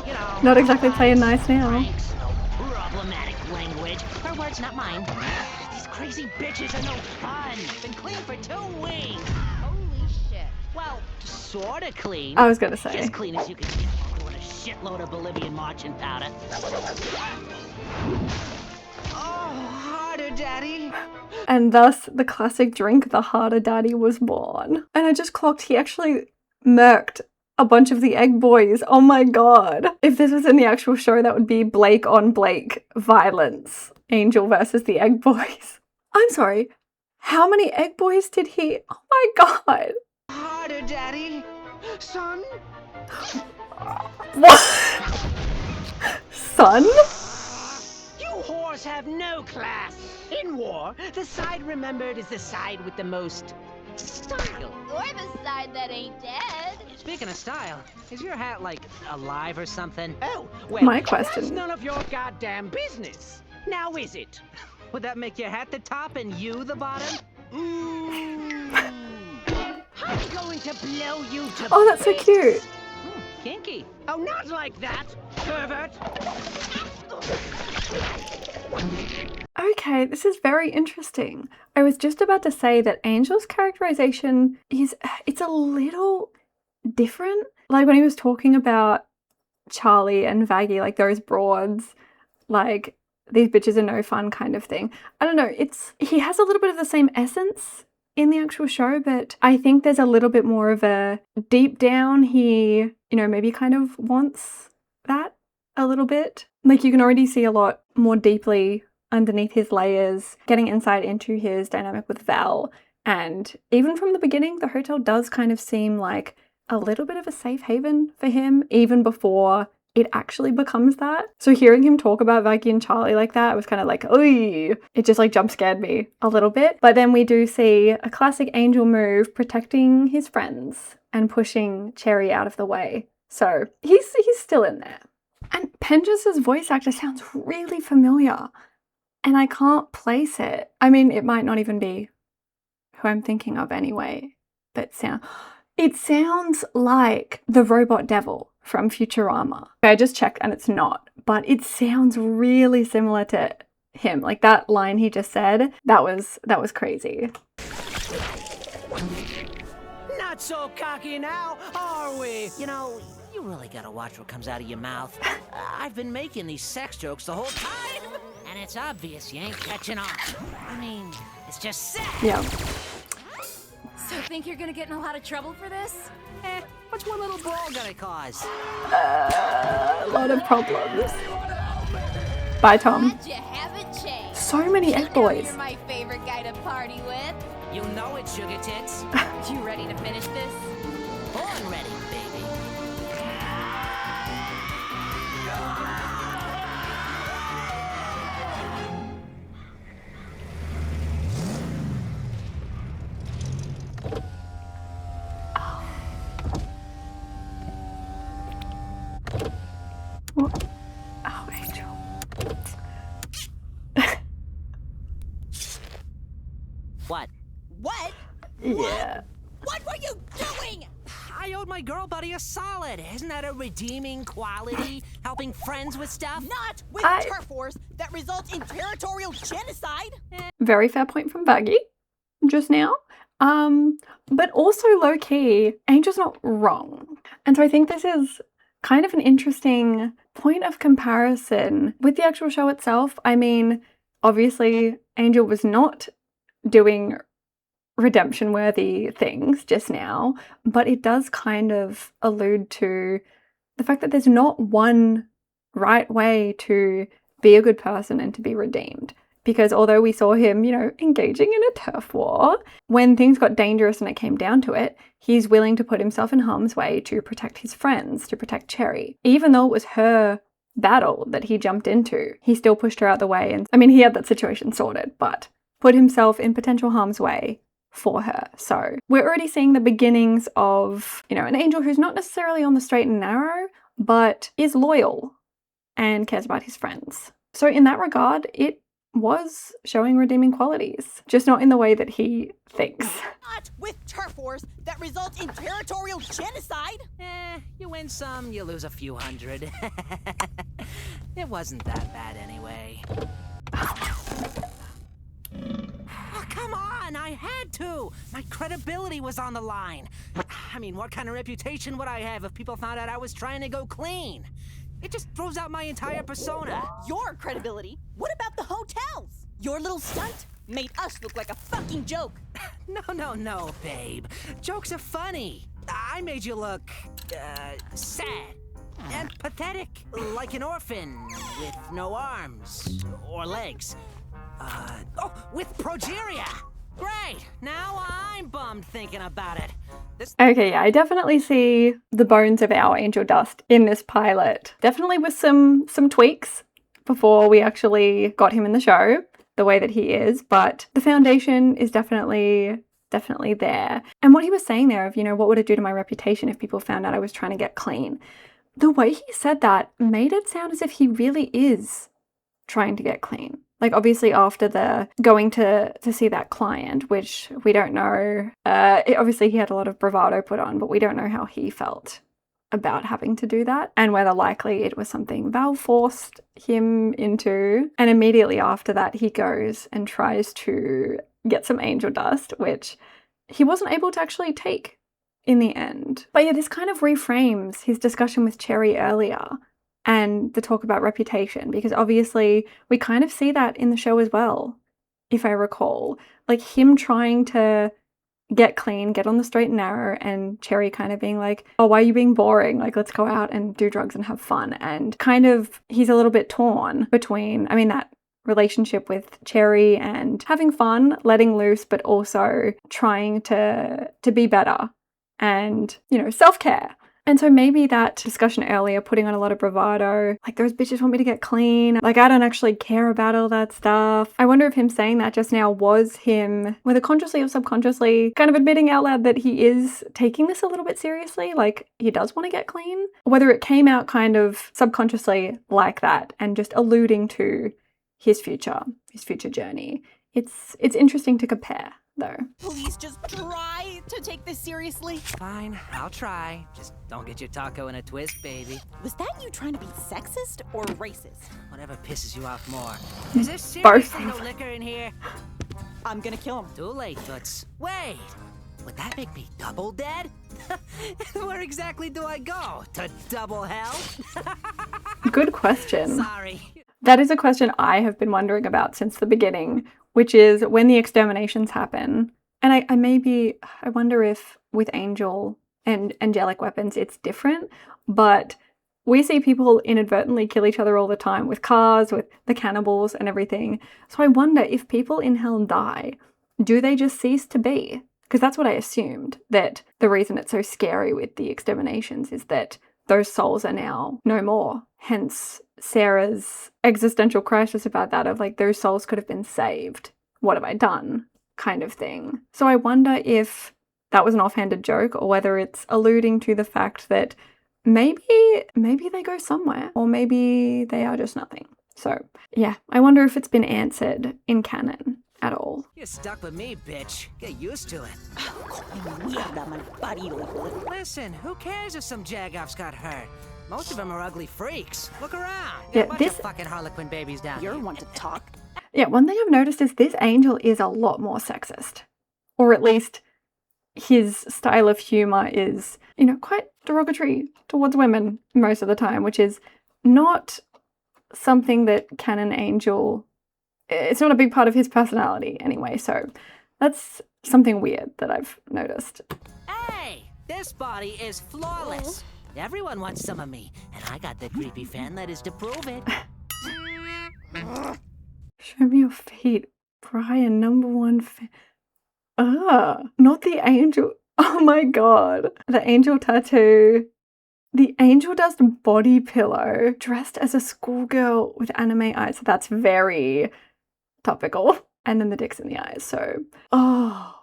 You know, Not exactly playing nice now. pranks, no problematic language. Her words, not mine. These crazy bitches are no fun. Been clean for 2 weeks. Holy shit. Well, sorta clean. I was gonna say. As clean as you can get while doing a shitload of Bolivian marching powder. Oh, harder, Daddy. And thus, the classic drink, the harder daddy was born. And I just clocked he actually murked a bunch of the egg boys. Oh my god. If this was in the actual show, that would be Blake on Blake violence. Angel versus the egg boys. I'm sorry. How many egg boys did he? Oh my god. Harder, Daddy. Son? What? Son? You whores have no class. In war, the side remembered is the side with the most style. Or the side that ain't dead. Speaking of style, is your hat, like, alive or something? Oh, well, My question. That's none of your goddamn business. Now is it? Would that make your hat the top and you the bottom? I'm going to blow you to Oh, that's so cute. Kinky. Oh, not like that, pervert. Okay, this is very interesting. I was just about to say that Angel's characterization it's a little different. Like when he was talking about Charlie and Vaggie, like those broads, like these bitches are no fun kind of thing. I don't know, he has a little bit of the same essence in the actual show, but I think there's a little bit more of a deep down he, maybe kind of wants that a little bit. Like you can already see a lot more deeply underneath his layers, getting insight into his dynamic with Val. And even from the beginning, the hotel does kind of seem like a little bit of a safe haven for him, even before it actually becomes that. So hearing him talk about Vaggie and Charlie like that, was kind of like, oy, it just like jump scared me a little bit. But then we do see a classic Angel move, protecting his friends and pushing Cherry out of the way. So he's still in there. And Pendra's voice actor sounds really familiar, and I can't place it. I mean, it might not even be who I'm thinking of anyway, but it sounds like the robot devil from Futurama. I just checked and it's not, but it sounds really similar to him. Like that line he just said, that was crazy. Not so cocky now, are we? You really gotta watch what comes out of your mouth. I've been making these sex jokes the whole time, and it's obvious you ain't catching on. I mean, it's just sex. Yeah. So think you're gonna get in a lot of trouble for this? What's one little brawl gonna cause? A lot of problems. Bye, Tom. Glad you haven't changed. So many egg boys. You're my favorite guy to party with. You know it, sugar tits. You ready to finish this? Born ready, baby. What? Oh, Angel. What? What? Yeah. What were you doing? I owed my girl buddy a solid. Isn't that a redeeming quality? Helping friends with stuff? Not with turf wars that result in territorial genocide. Very fair point from Vaggie just now. But also low-key, Angel's not wrong. And so I think this is kind of an interesting point of comparison with the actual show itself. I mean, obviously, Angel was not doing redemption-worthy things just now, but it does kind of allude to the fact that there's not one right way to be a good person and to be redeemed. Because although we saw him, engaging in a turf war, when things got dangerous and it came down to it, he's willing to put himself in harm's way to protect his friends, to protect Cherry. Even though it was her battle that he jumped into, he still pushed her out the way. And I mean, he had that situation sorted, but put himself in potential harm's way for her. So we're already seeing the beginnings of, an Angel who's not necessarily on the straight and narrow, but is loyal and cares about his friends. So in that regard, it was showing redeeming qualities, just not in the way that he thinks. Not with turf wars that result in territorial genocide. You win some, you lose a few hundred. It wasn't that bad anyway. Oh, come on, I had to. My credibility was on the line. I mean, what kind of reputation would I have if people found out I was trying to go clean? It just throws out my entire persona. Your credibility? What about the hotels? Your little stunt Made us look like a fucking joke. No, babe. Jokes are funny. I made you look, sad and pathetic. Like an orphan with no arms or legs. With progeria. Great. Now I'm bummed thinking about it. Okay, yeah, I definitely see the bones of our angel dust in this pilot. Definitely with some tweaks before we actually got him in the show, the way that he is, but the foundation is definitely there. And what he was saying there of, you know, what would it do to my reputation if people found out I was trying to get clean? The way he said that made it sound as if he really is trying to get clean. Like, obviously after the going to see that client, which we don't know, obviously he had a lot of bravado put on, but we don't know how he felt about having to do that and whether likely it was something Val forced him into. And immediately after that, he goes and tries to get some angel dust, which he wasn't able to actually take in the end. But yeah, this kind of reframes his discussion with Cherry earlier and the talk about reputation, because obviously we kind of see that in the show as well, if I recall. Like him trying to get clean, get on the straight and narrow, and Cherry kind of being like, oh, why are you being boring? Like, let's go out and do drugs and have fun. And kind of he's a little bit torn between, I mean, that relationship with Cherry and having fun, letting loose, but also trying to be better and, you know, self-care. And so maybe that discussion earlier, putting on a lot of bravado, like those bitches want me to get clean, like I don't actually care about all that stuff. I wonder if him saying that just now was him, whether consciously or subconsciously, kind of admitting out loud that he is taking this a little bit seriously, like he does want to get clean. Whether it came out kind of subconsciously like that and just alluding to his future journey. It's interesting to compare, though. Please just try to take this seriously. Fine, I'll try. Just don't get your taco in a twist, baby. Was that you trying to be sexist or racist? Whatever pisses you off more. Is there Both. seriously no liquor in here? I'm gonna kill him. Too late, Toots. Wait! Would that make me double dead? Where exactly do I go? To double hell? Good question. Sorry. That is a question I have been wondering about since the beginning, which is when the exterminations happen. And I wonder if with Angel and angelic weapons it's different, but we see people inadvertently kill each other all the time with cars, with the cannibals and everything. So I wonder if people in hell die, do they just cease to be? Because that's what I assumed, that the reason it's so scary with the exterminations is that those souls are now no more. Hence Sarah's existential crisis about that of like, those souls could have been saved. What have I done? Kind of thing. So I wonder if that was an offhanded joke or whether it's alluding to the fact that maybe they go somewhere or maybe they are just nothing. So yeah, I wonder if it's been answered in canon at all. You're stuck with me, bitch. Get used to it. Listen, who cares if some jagoffs got hurt? Most of them are ugly freaks. Look around. Yeah, a bunch of fucking Harlequin babies down You're here. one to talk. Yeah, one thing I've noticed is this angel is a lot more sexist. Or at least his style of humor is, you know, quite derogatory towards women most of the time, which is not something that Canon Angel, it's not a big part of his personality anyway, so that's something weird that I've noticed. Hey, this body is flawless. Everyone wants some of me, and I got the creepy fan letters to prove it. Show me your feet, Brian, #1 fan. Not the angel. Oh my god. The angel tattoo. The angel dust body pillow dressed as a schoolgirl with anime eyes. That's very topical. And then the dicks in the eyes, so. Oh.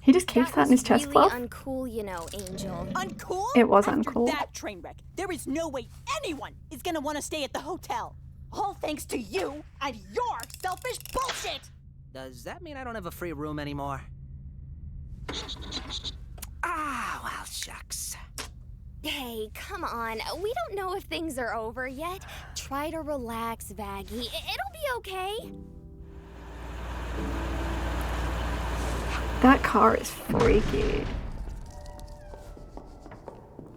He just keeps that in his chest fluff. Really uncool, you know, Angel. Uncool? It was After uncool. that train wreck, there is no way anyone is gonna want to stay at the hotel. All thanks to you and your selfish bullshit! Does that mean I don't have a free room anymore? Ah, well, shucks. Hey, come on. We don't know if things are over yet. Try to relax, Vaggie. It'll be okay. That car is freaky.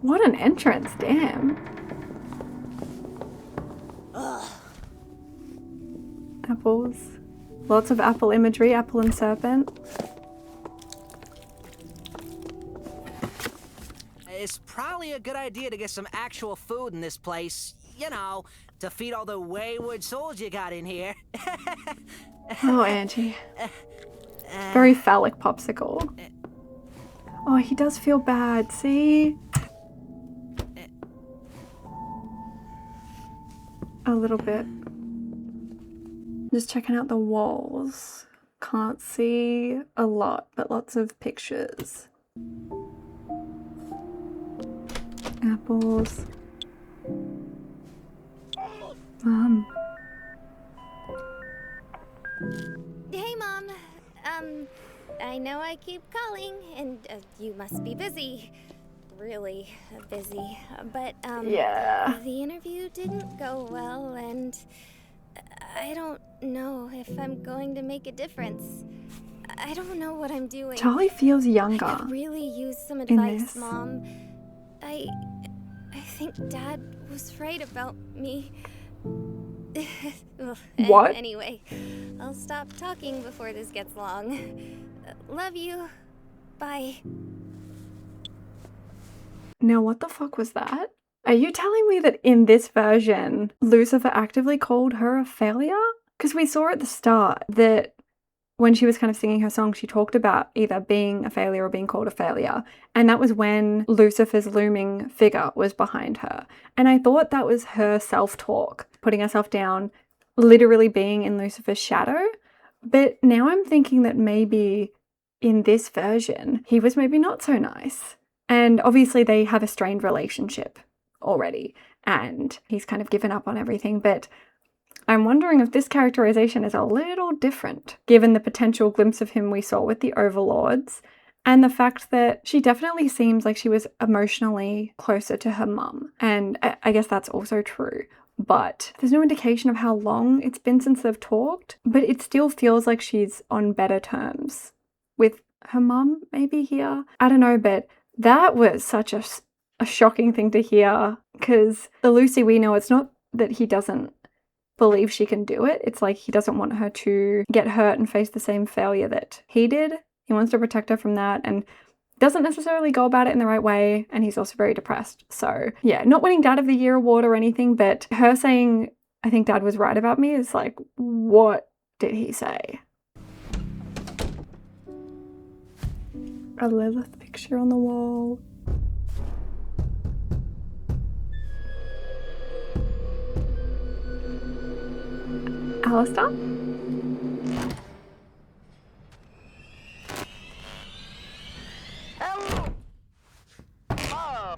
What an entrance, damn. Ugh. Apples. Lots of apple imagery, apple and serpent. It's probably a good idea to get some actual food in this place. You know, to feed all the wayward souls you got in here. Oh, Angie. Very phallic popsicle. Oh, he does feel bad, see? A little bit. Just checking out the walls. Can't see a lot, but lots of pictures. Apples. Hey, Mom. I know I keep calling, and you must be busy. Really busy. But, yeah. The interview didn't go well, and I don't know if I'm going to make a difference. I don't know what I'm doing. Charlie feels younger. I could really use some advice, this. Mom. I think Dad was right about me. Well, What? Anyway, I'll stop talking before this gets long. Love you. Bye. Now, what the fuck was that? Are you telling me that in this version, Lucifer actively called her a failure? Because we saw at the start that when she was kind of singing her song, she talked about either being a failure or being called a failure. And that was when Lucifer's looming figure was behind her. And I thought that was her self-talk, putting herself down, literally being in Lucifer's shadow. But now I'm thinking that maybe in this version, he was maybe not so nice. And obviously they have a strained relationship already. And he's kind of given up on everything. But I'm wondering if this characterization is a little different, given the potential glimpse of him we saw with the Overlords, and the fact that she definitely seems like she was emotionally closer to her mum. And I guess that's also true. But there's no indication of how long it's been since they've talked, but it still feels like she's on better terms with her mum, maybe here. I don't know, but that was such a shocking thing to hear, because the Lucy we know, it's not that he doesn't believe she can do it. It's like he doesn't want her to get hurt and face the same failure that he did. He wants to protect her from that and doesn't necessarily go about it in the right way. And he's also very depressed. So yeah, not winning Dad of the Year award or anything, but her saying, I think Dad was right about me, is like, what did he say? A Lilith picture on the wall. Alistair? Hello. Oh.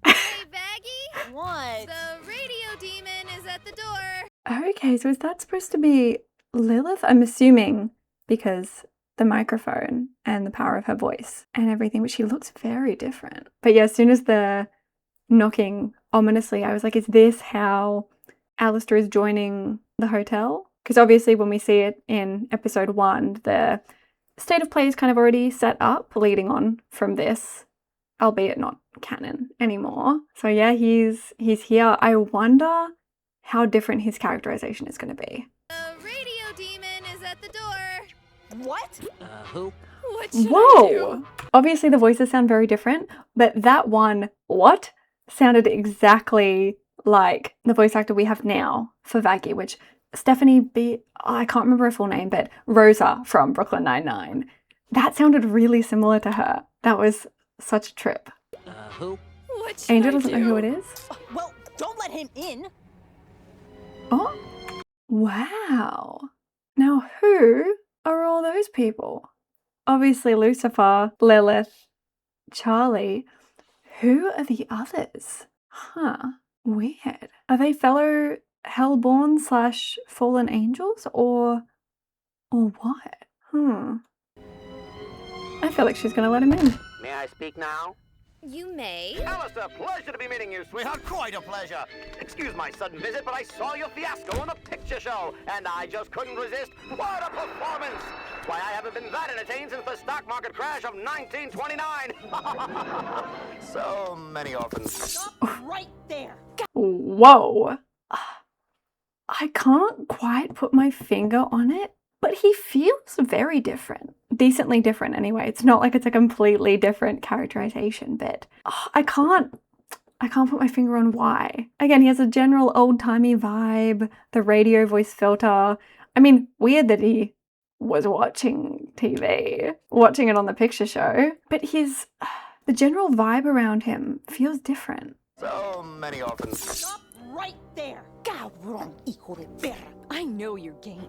Hey, Baggy! What? The radio demon is at the door. Okay, so is that supposed to be Lilith? I'm assuming, because the microphone and the power of her voice and everything, but she looks very different. But yeah, as soon as the knocking ominously, I was like, is this how Alistair is joining the hotel? Because obviously when we see it in episode 1, the state of play is kind of already set up leading on from this, albeit not canon anymore. So yeah, he's here. I wonder how different his characterization is going to be. The radio demon is at the door. What? Who? What should I Whoa! do? Obviously the voices sound very different, but that one, what? Sounded exactly like the voice actor we have now for Vaggie, which I can't remember her full name, but Rosa from Brooklyn Nine-Nine. That sounded really similar to her. That was such a trip. Who? What should Angel I doesn't do? know who it is. Well, don't let him in. Oh, wow. Now who are all those people? Obviously Lucifer, Lilith, Charlie. Who are the others? Huh, weird. Are they fellow Hellborn / fallen angels or what? I feel like she's gonna let him in. May I speak now? You may. Alistair, pleasure to be meeting you, sweetheart. Quite a pleasure. Excuse my sudden visit, but I saw your fiasco on the picture show, and I just couldn't resist. What a performance! Why, I haven't been that entertained since the stock market crash of 1929. So many orphans. Stop right there. Whoa. I can't quite put my finger on it, but he feels very different. Decently different anyway. It's not like it's a completely different characterization, but I can't put my finger on why. Again, he has a general old-timey vibe, the radio voice filter. I mean, weird that he was watching TV, watching it on the picture show, but the general vibe around him feels different. So many orphans. Stop right there. Cabrón, hijo de perra. I know your game.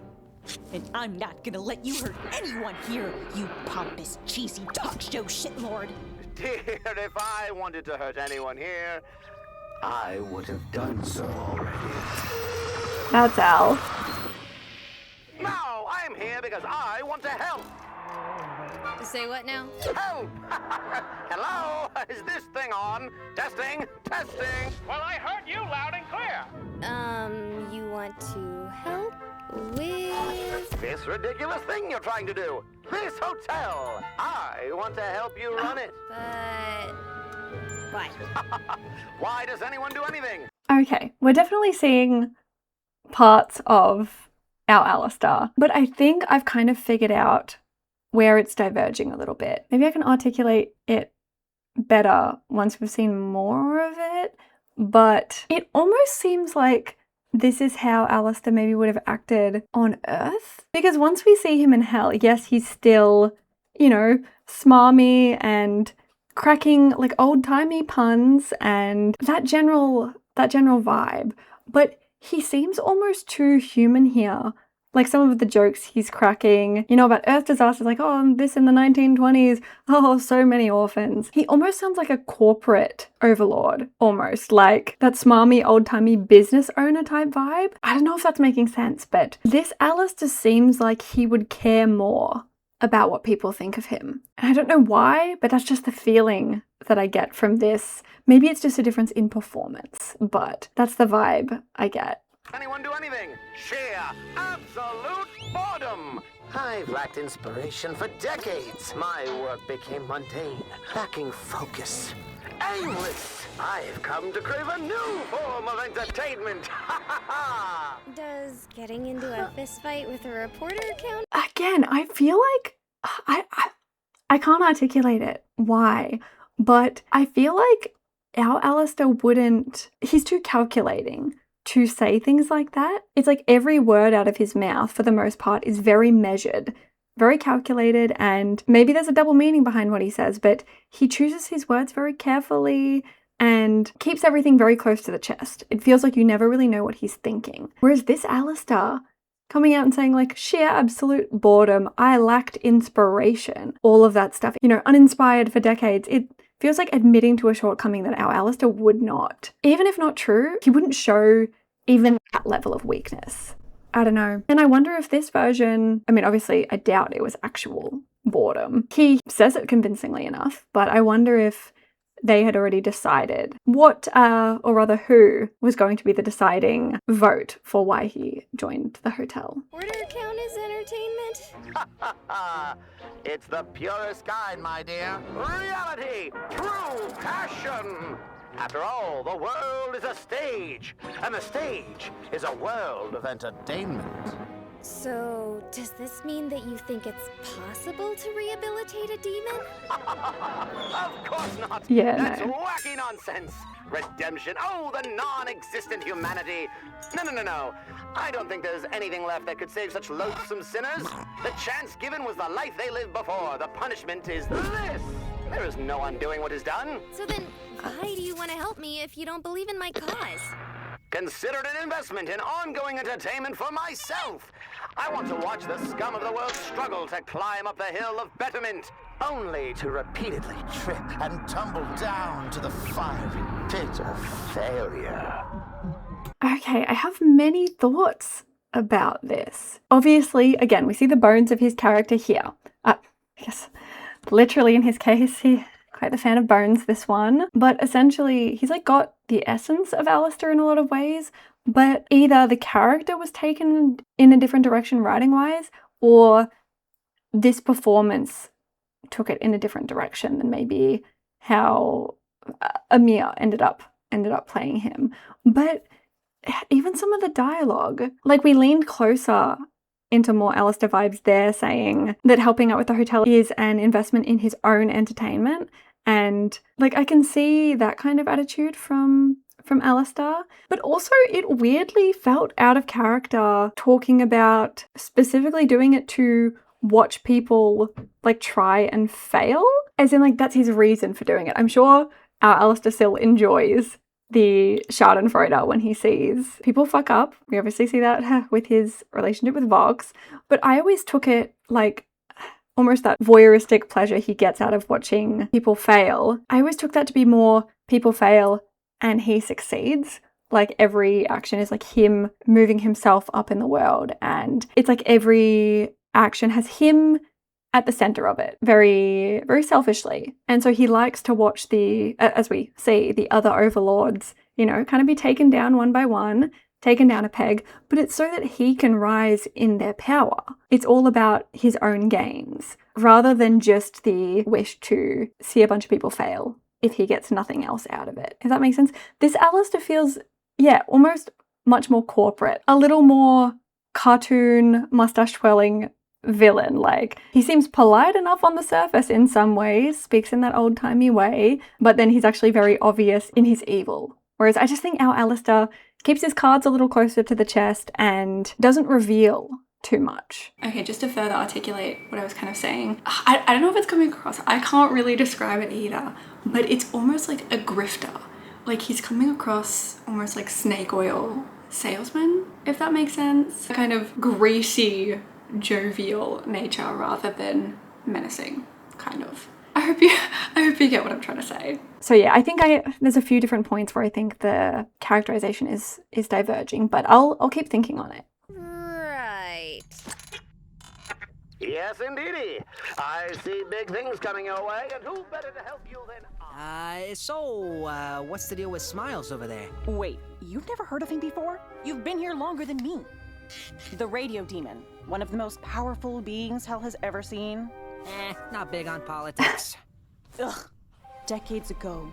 And I'm not gonna let you hurt anyone here, you pompous, cheesy talk show shitlord. Dear, if I wanted to hurt anyone here, I would have done so already. That's Al. No, I'm here because I want to help. Say what now? Help! Hello? Is this thing on? Testing? Testing? Well, I heard you loud and clear. You want to help with... This ridiculous thing you're trying to do. This hotel. I want to help you run it. But... why? Why does anyone do anything? Okay, we're definitely seeing parts of our Alistair, but I think I've kind of figured out where it's diverging a little bit. Maybe I can articulate it better once we've seen more of it, but it almost seems like this is how Alistair maybe would have acted on Earth. Because once we see him in hell, yes, he's still, you know, smarmy and cracking like old-timey puns and that general vibe, but he seems almost too human here. Like some of the jokes he's cracking, you know, about Earth disasters, like, oh, this in the 1920s, oh, so many orphans. He almost sounds like a corporate overlord, almost like that smarmy, old-timey business owner type vibe. I don't know if that's making sense, but this Alistair seems like he would care more about what people think of him. And I don't know why, but that's just the feeling that I get from this. Maybe it's just a difference in performance, but that's the vibe I get. Anyone do anything? Sheer, absolute boredom. I've lacked inspiration for decades. My work became mundane, lacking focus, aimless. I've come to crave a new form of entertainment. Does getting into a fistfight with a reporter count? Again, I feel like I can't articulate it. Why? But I feel like our Alistair wouldn't. He's too calculating to say things like that. It's like every word out of his mouth, for the most part, is very measured, very calculated, and maybe there's a double meaning behind what he says, but he chooses his words very carefully and keeps everything very close to the chest. It feels like you never really know what he's thinking. Whereas this Alistair coming out and saying like sheer absolute boredom, I lacked inspiration, all of that stuff, you know, uninspired for decades. It feels like admitting to a shortcoming that our Alistair would not. Even if not true, he wouldn't show even that level of weakness. I don't know. And I wonder if this version, I mean, obviously I doubt it was actual boredom. He says it convincingly enough, but I wonder if they had already decided what, or rather who, was going to be the deciding vote for why he joined the hotel. Order count is entertainment? It's the purest kind, my dear. Reality, true passion. After all, the world is a stage, and the stage is a world of entertainment. So, does this mean that you think it's possible to rehabilitate a demon? Of course not. Yeah, That's no. wacky nonsense. Redemption. Oh, the non-existent humanity. No. I don't think there's anything left that could save such loathsome sinners. The chance given was the life they lived before. The punishment is this. There is no undoing what is done. So then, why do you want to help me if you don't believe in my cause? Consider it an investment in ongoing entertainment for myself. I want to watch the scum of the world struggle to climb up the hill of betterment, only to repeatedly trip and tumble down to the fiery pit of failure. Okay, I have many thoughts about this. Obviously, again, we see the bones of his character here. Yes, literally in his case, he quite the fan of bones, this one. But essentially, he's like got the essence of Alistair in a lot of ways, but either the character was taken in a different direction writing-wise, or this performance took it in a different direction than maybe how Amir ended up playing him. But even some of the dialogue, like we leaned closer into more Alistair vibes there, saying that helping out with the hotel is an investment in his own entertainment. And like, I can see that kind of attitude from Alistair, but also it weirdly felt out of character talking about specifically doing it to watch people like try and fail, as in like that's his reason for doing it. I'm sure our Alistair still enjoys the schadenfreude when he sees people fuck up. We obviously see that with his relationship with Vox, but I always took it like almost that voyeuristic pleasure he gets out of watching people fail. I always took that to be more people fail and he succeeds. Like every action is like him moving himself up in the world, and it's like every action has him at the center of it, very, very selfishly. And so he likes to watch as we see, the other overlords, you know, kind of be taken down one by one, taken down a peg, but it's so that he can rise in their power. It's all about his own gains, rather than just the wish to see a bunch of people fail if he gets nothing else out of it. Does that make sense? This Alistair feels, almost much more corporate, a little more cartoon, mustache twirling villain. Like, he seems polite enough on the surface in some ways, speaks in that old-timey way, but then he's actually very obvious in his evil. Whereas I just think our Alistair keeps his cards a little closer to the chest and doesn't reveal too much. Okay, just to further articulate what I was kind of saying, I don't know if it's coming across, I can't really describe it either, but it's almost like a grifter. Like, he's coming across almost like snake oil salesman, if that makes sense. A kind of greasy, jovial nature rather than menacing, kind of. I hope you get what I'm trying to say. So yeah, I think there's a few different points where I think the characterization is diverging, but I'll keep thinking on it. Right. Yes, indeedy. I see big things coming your way, and who better to help you than what's the deal with Smiles over there? Wait, you've never heard of him before? You've been here longer than me. The radio demon, one of the most powerful beings hell has ever seen. Not big on politics. Ugh. Decades ago,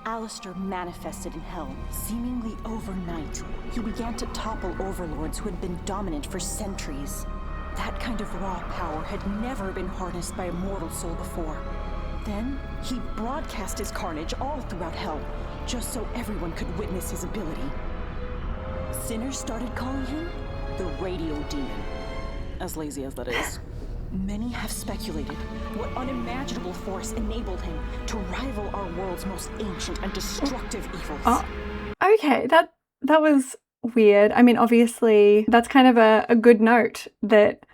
Alistair manifested in hell, seemingly overnight. He began to topple overlords who had been dominant for centuries. That kind of raw power had never been harnessed by a mortal soul before. Then, he broadcast his carnage all throughout hell, just so everyone could witness his ability. Sinners started calling him the radio demon. As lazy as that is. Many have speculated what unimaginable force enabled him to rival our world's most ancient and destructive evils. Oh, okay, that was weird. I mean, obviously, that's kind of a good note that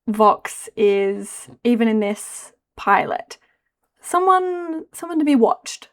Vox is, even in this pilot, someone to be watched,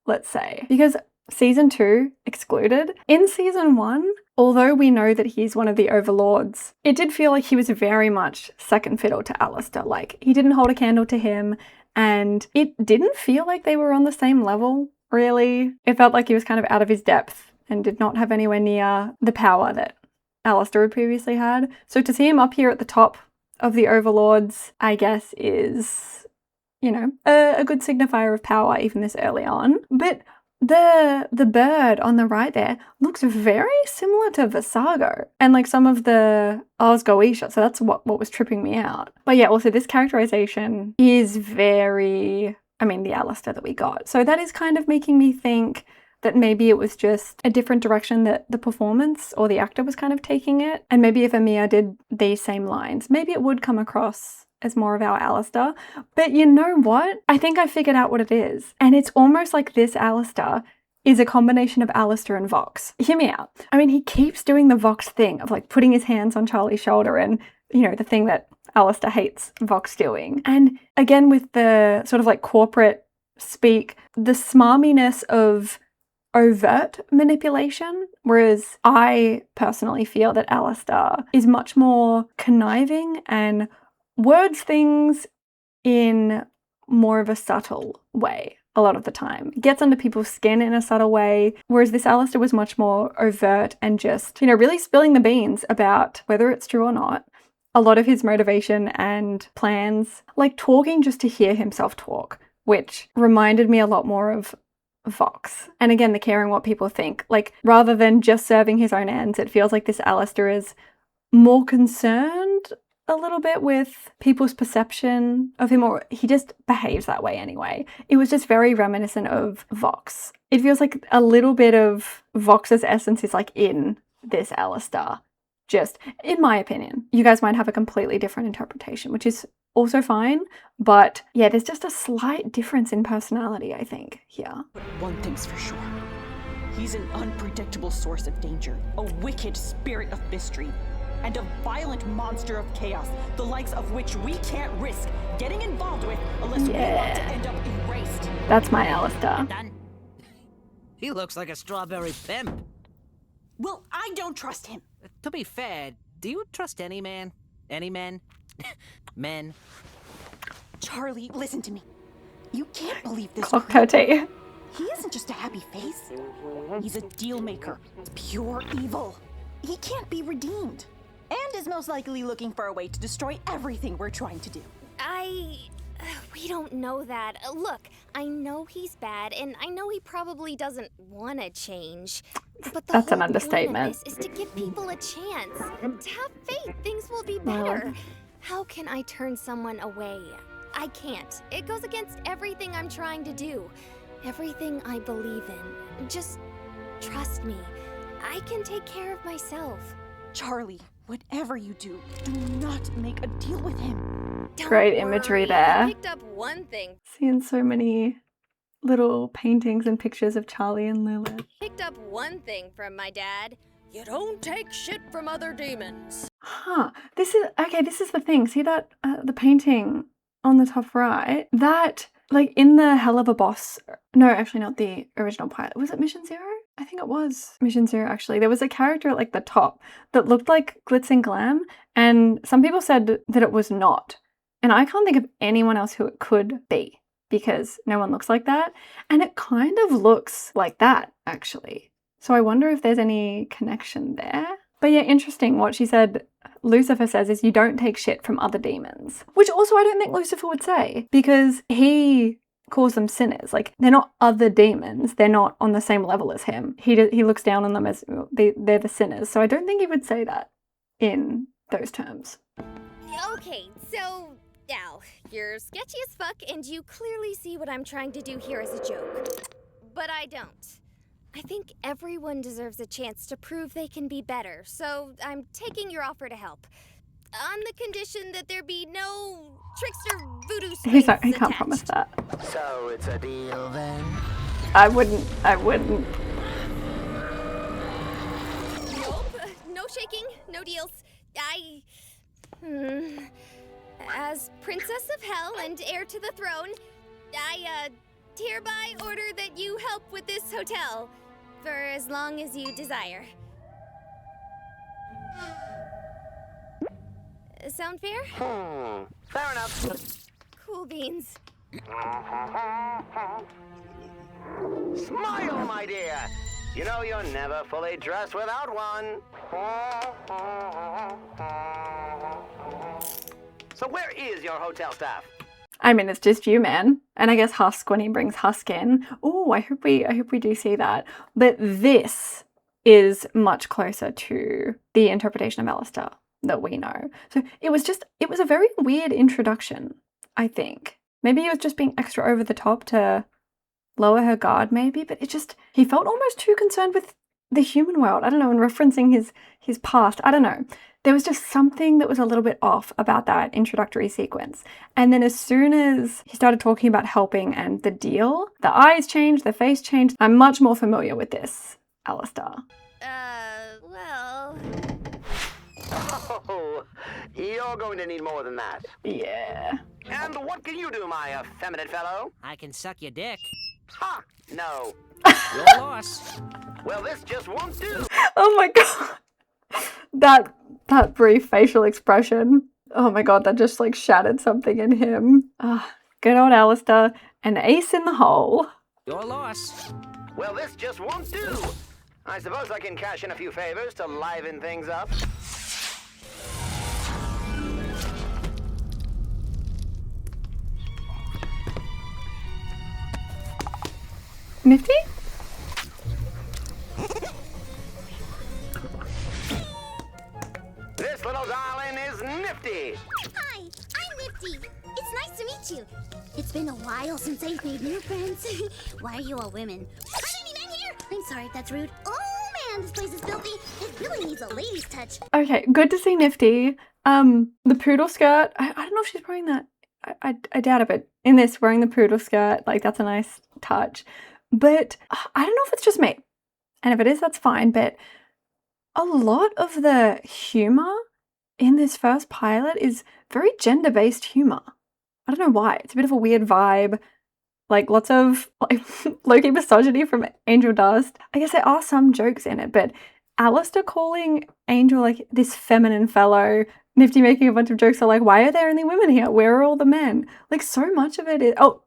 let's say. Because season 2 excluded. In season 1, although we know that he's one of the overlords, it did feel like he was very much second fiddle to Alistair. Like, he didn't hold a candle to him, and it didn't feel like they were on the same level, really. It felt like he was kind of out of his depth and did not have anywhere near the power that Alistair had previously had. So to see him up here at the top of the overlords, I guess, is, you know, a good signifier of power even this early on. But the bird on the right there looks very similar to Visago and like some of the Osgoisha, so that's what was tripping me out. But yeah, also this characterization is very, I mean, the Alistair that we got. So that is kind of making me think that maybe it was just a different direction that the performance or the actor was kind of taking it. And maybe if Amir did these same lines, maybe it would come across as more of our Alistair. But you know what? I think I figured out what it is. And it's almost like this Alistair is a combination of Alistair and Vox. Hear me out. I mean, he keeps doing the Vox thing of like putting his hands on Charlie's shoulder and, you know, the thing that Alistair hates Vox doing. And again, with the sort of like corporate speak, the smarminess of overt manipulation, whereas I personally feel that Alistair is much more conniving and words things in more of a subtle way a lot of the time. Gets under people's skin in a subtle way, whereas this Alistair was much more overt and just, you know, really spilling the beans about whether it's true or not. A lot of his motivation and plans, like talking just to hear himself talk, which reminded me a lot more of Vox. And again, the caring what people think. Like, rather than just serving his own ends, it feels like this Alistair is more concerned a little bit with people's perception of him, or he just behaves that way anyway. It was just very reminiscent of Vox. It feels like a little bit of Vox's essence is like in this Alistair, just in my opinion. You guys might have a completely different interpretation, which is also fine, but yeah, there's just a slight difference in personality, I think, here. But one thing's for sure. He's an unpredictable source of danger, a wicked spirit of mystery, and a violent monster of chaos, the likes of which we can't risk getting involved with unless we want to end up erased. That's my Alistair. He looks like a strawberry pimp. Well, I don't trust him. To be fair, do you trust any man? Any men? Men? Charlie, listen to me. You can't believe this. Cockatoo. He isn't just a happy face. He's a deal maker. Pure evil. He can't be redeemed. And is most likely looking for a way to destroy everything we're trying to do. We don't know that. Look, I know he's bad, and I know he probably doesn't want to change. But That's an whole understatement. point of this is to give people a chance. Have faith, things will be better. How can I turn someone away? I can't. It goes against everything I'm trying to do. Everything I believe in. Just trust me. I can take care of myself. Charlie, whatever you do not make a deal with him. Great imagery there. I picked up one thing. Seeing so many little paintings and pictures of Charlie and Lilith. Picked up one thing from my dad. You don't take shit from other demons. Huh. This is the thing. See that, the painting on the top right? That, like, in the Hell of a Boss... No, actually not the original pilot. Was it Mission Zero? I think it was Mission Zero, actually. There was a character at, like, the top that looked like Glitz and Glam, and some people said that it was not. And I can't think of anyone else who it could be, because no one looks like that. And it kind of looks like that, actually. So I wonder if there's any connection there. But yeah, interesting. What she said, Lucifer says, is you don't take shit from other demons. Which also I don't think Lucifer would say, because he calls them sinners. Like, they're not other demons. They're not on the same level as him. He looks down on them as they're the sinners. So I don't think he would say that in those terms. Okay, so now, you're sketchy as fuck, and you clearly see what I'm trying to do here as a joke. But I don't. I think everyone deserves a chance to prove they can be better, so I'm taking your offer to help. On the condition that there be no trickster voodoo spirits He can't promise that. So it's a deal then? I wouldn't. Nope, no shaking, no deals. As Princess of Hell and heir to the throne, I hereby order that you help with this hotel for as long as you desire. Sound fair? Fair enough. Cool beans. Smile, my dear. You know you're never fully dressed without one. So where is your hotel staff? I mean, it's just you, man. And I guess Husk when he brings Husk in. Oh, I hope we do see that. But this is much closer to the interpretation of Alistair that we know. So it was a very weird introduction, I think. Maybe he was just being extra over the top to lower her guard, maybe, but he felt almost too concerned with the human world. I don't know, and referencing his past. I don't know. There was just something that was a little bit off about that introductory sequence. And then as soon as he started talking about helping and the deal, the eyes changed, the face changed. I'm much more familiar with this Alistair. Well... Oh, you're going to need more than that. Yeah. And what can you do, my effeminate fellow? I can suck your dick. Ha! No. Your loss. Well, this just won't do. Oh my god. That brief facial expression. Oh my god, that just like shattered something in him. Good old Alistair. An ace in the hole. Your loss. Well, this just won't do. I suppose I can cash in a few favors to liven things up. Nifty? This little darling is nifty. got you. It's been a while since I've made new friends. Why are you all women? I didn't even hear! I'm sorry if that's rude. Oh man, this place is filthy. It really needs a lady's touch. Okay, good to see Nifty. The poodle skirt, I don't know if she's wearing that. I doubt it, but in this, wearing the poodle skirt, like, that's a nice touch. But I don't know if it's just me. And if it is, that's fine. But a lot of the humor in this first pilot is very gender-based humor. I don't know why. It's a bit of a weird vibe. Like, lots of like low-key misogyny from Angel Dust. I guess there are some jokes in it, but Alistair calling Angel like this feminine fellow, Nifty making a bunch of jokes are like, why are there only women here? Where are all the men? Like, so much of it is... Oh,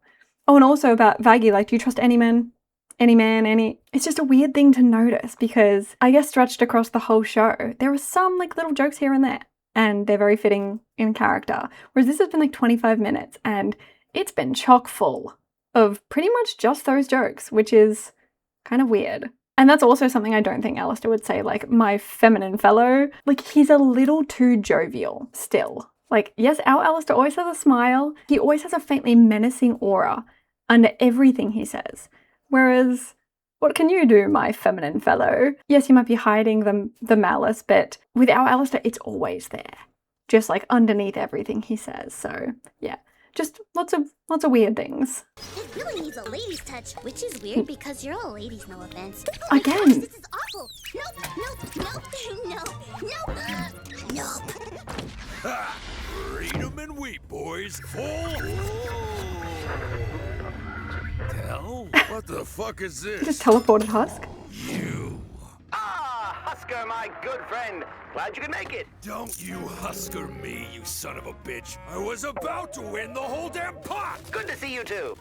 and also about Vaggie, like, do you trust any man? Any man, any... It's just a weird thing to notice because I guess stretched across the whole show, there are some, like, little jokes here and there, and they're very fitting in character. Whereas this has been, like, 25 minutes, and it's been chock full of pretty much just those jokes, which is kind of weird. And that's also something I don't think Alistair would say, like, my feminine fellow. Like, he's a little too jovial still. Like, yes, our Alistair always has a smile. He always has a faintly menacing aura under everything he says. Whereas, what can you do, my feminine fellow? Yes, you might be hiding the malice, but with our Alistair, it's always there. Just, like, underneath everything he says. So, yeah. Just lots of weird things. It really needs a lady's touch, which is weird because you're all ladies, no offense. Again. Gosh, this is awful. Nope. Ha! Freedom and wheat, boys. Full. Hell? What the fuck is this? Just teleported Husk. You. Ah, Husker, my good friend. Glad you could make it. Don't you Husker me, you son of a bitch. I was about to win the whole damn pot. Good to see you too.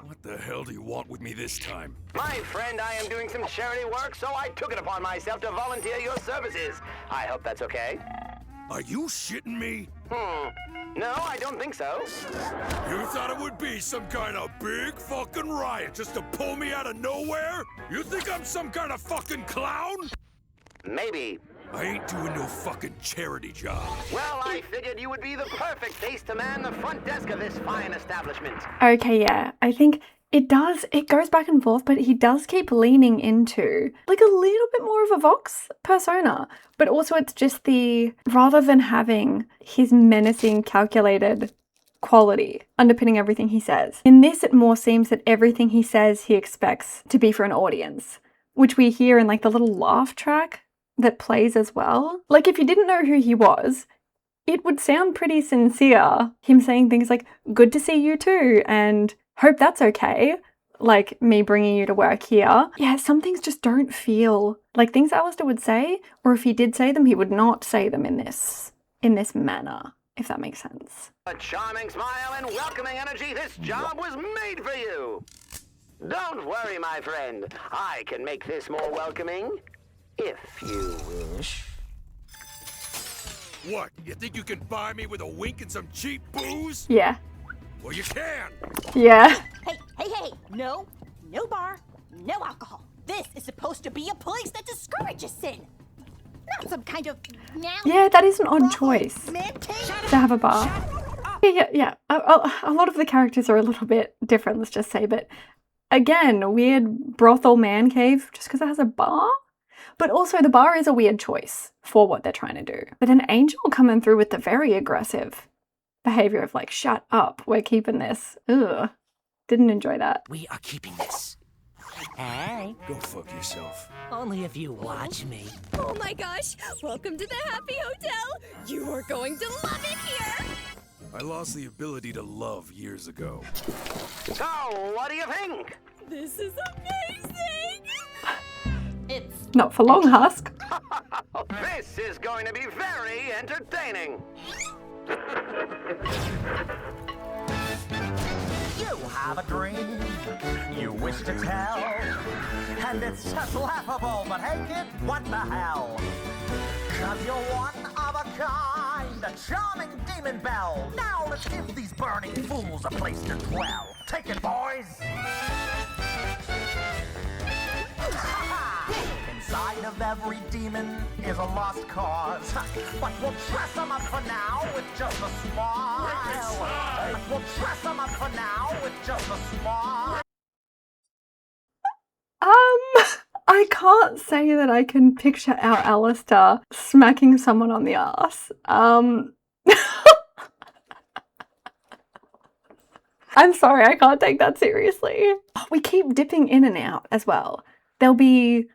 What the hell do you want with me this time? My friend, I am doing some charity work, so I took it upon myself to volunteer your services. I hope that's okay. Are you shitting me? No, I don't think so. You thought it would be some kind of big fucking riot just to pull me out of nowhere? You think I'm some kind of fucking clown? Maybe. I ain't doing no fucking charity job. Well, I figured you would be the perfect face to man the front desk of this fine establishment. Okay, yeah. I think it goes back and forth, but he does keep leaning into, like, a little bit more of a Vox persona. But also it's just rather than having his menacing, calculated quality underpinning everything he says. In this, it more seems that everything he says he expects to be for an audience, which we hear in, like, the little laugh track that plays as well. Like, if you didn't know who he was, it would sound pretty sincere, him saying things like, good to see you too, and hope that's okay, like me bringing you to work here. Yeah, some things just don't feel like things Alistair would say, or if he did say them, he would not say them in this manner, if that makes sense. A charming smile and welcoming energy, this job was made for you. Don't worry, my friend. I can make this more welcoming. If you wish. What? You think you can buy me with a wink and some cheap booze? Yeah. Well, you can. Yeah. Hey. No bar, no alcohol. This is supposed to be a place that discourages sin. Not some kind of... Yeah, that is an odd choice to have a bar. Yeah. A lot of the characters are a little bit different, let's just say. But again, a weird brothel man cave just because it has a bar? But also the bar is a weird choice for what they're trying to do. But an Angel coming through with the very aggressive behavior of like, shut up, we're keeping this. Ugh. Didn't enjoy that. We are keeping this. Hey. Go fuck yourself. Only if you watch me. Oh my gosh! Welcome to the Happy Hotel! You are going to love it here! I lost the ability to love years ago. So, what do you think? This is amazing! It's not for long, Husk. This is going to be very entertaining. You have a dream you wish to tell, and it's just laughable, but hey kid, what the hell? 'Cause you're one of a kind, a charming demon belle. Now let's give these burning fools a place to dwell. Take it, boys! Inside of every demon is a lost cause, but we'll dress them up for now with just a smile. We'll dress them up for now with just a smile. I can't say that I can picture our Alistair smacking someone on the ass. I'm sorry, I can't take that seriously. We keep dipping in and out as well. There'll be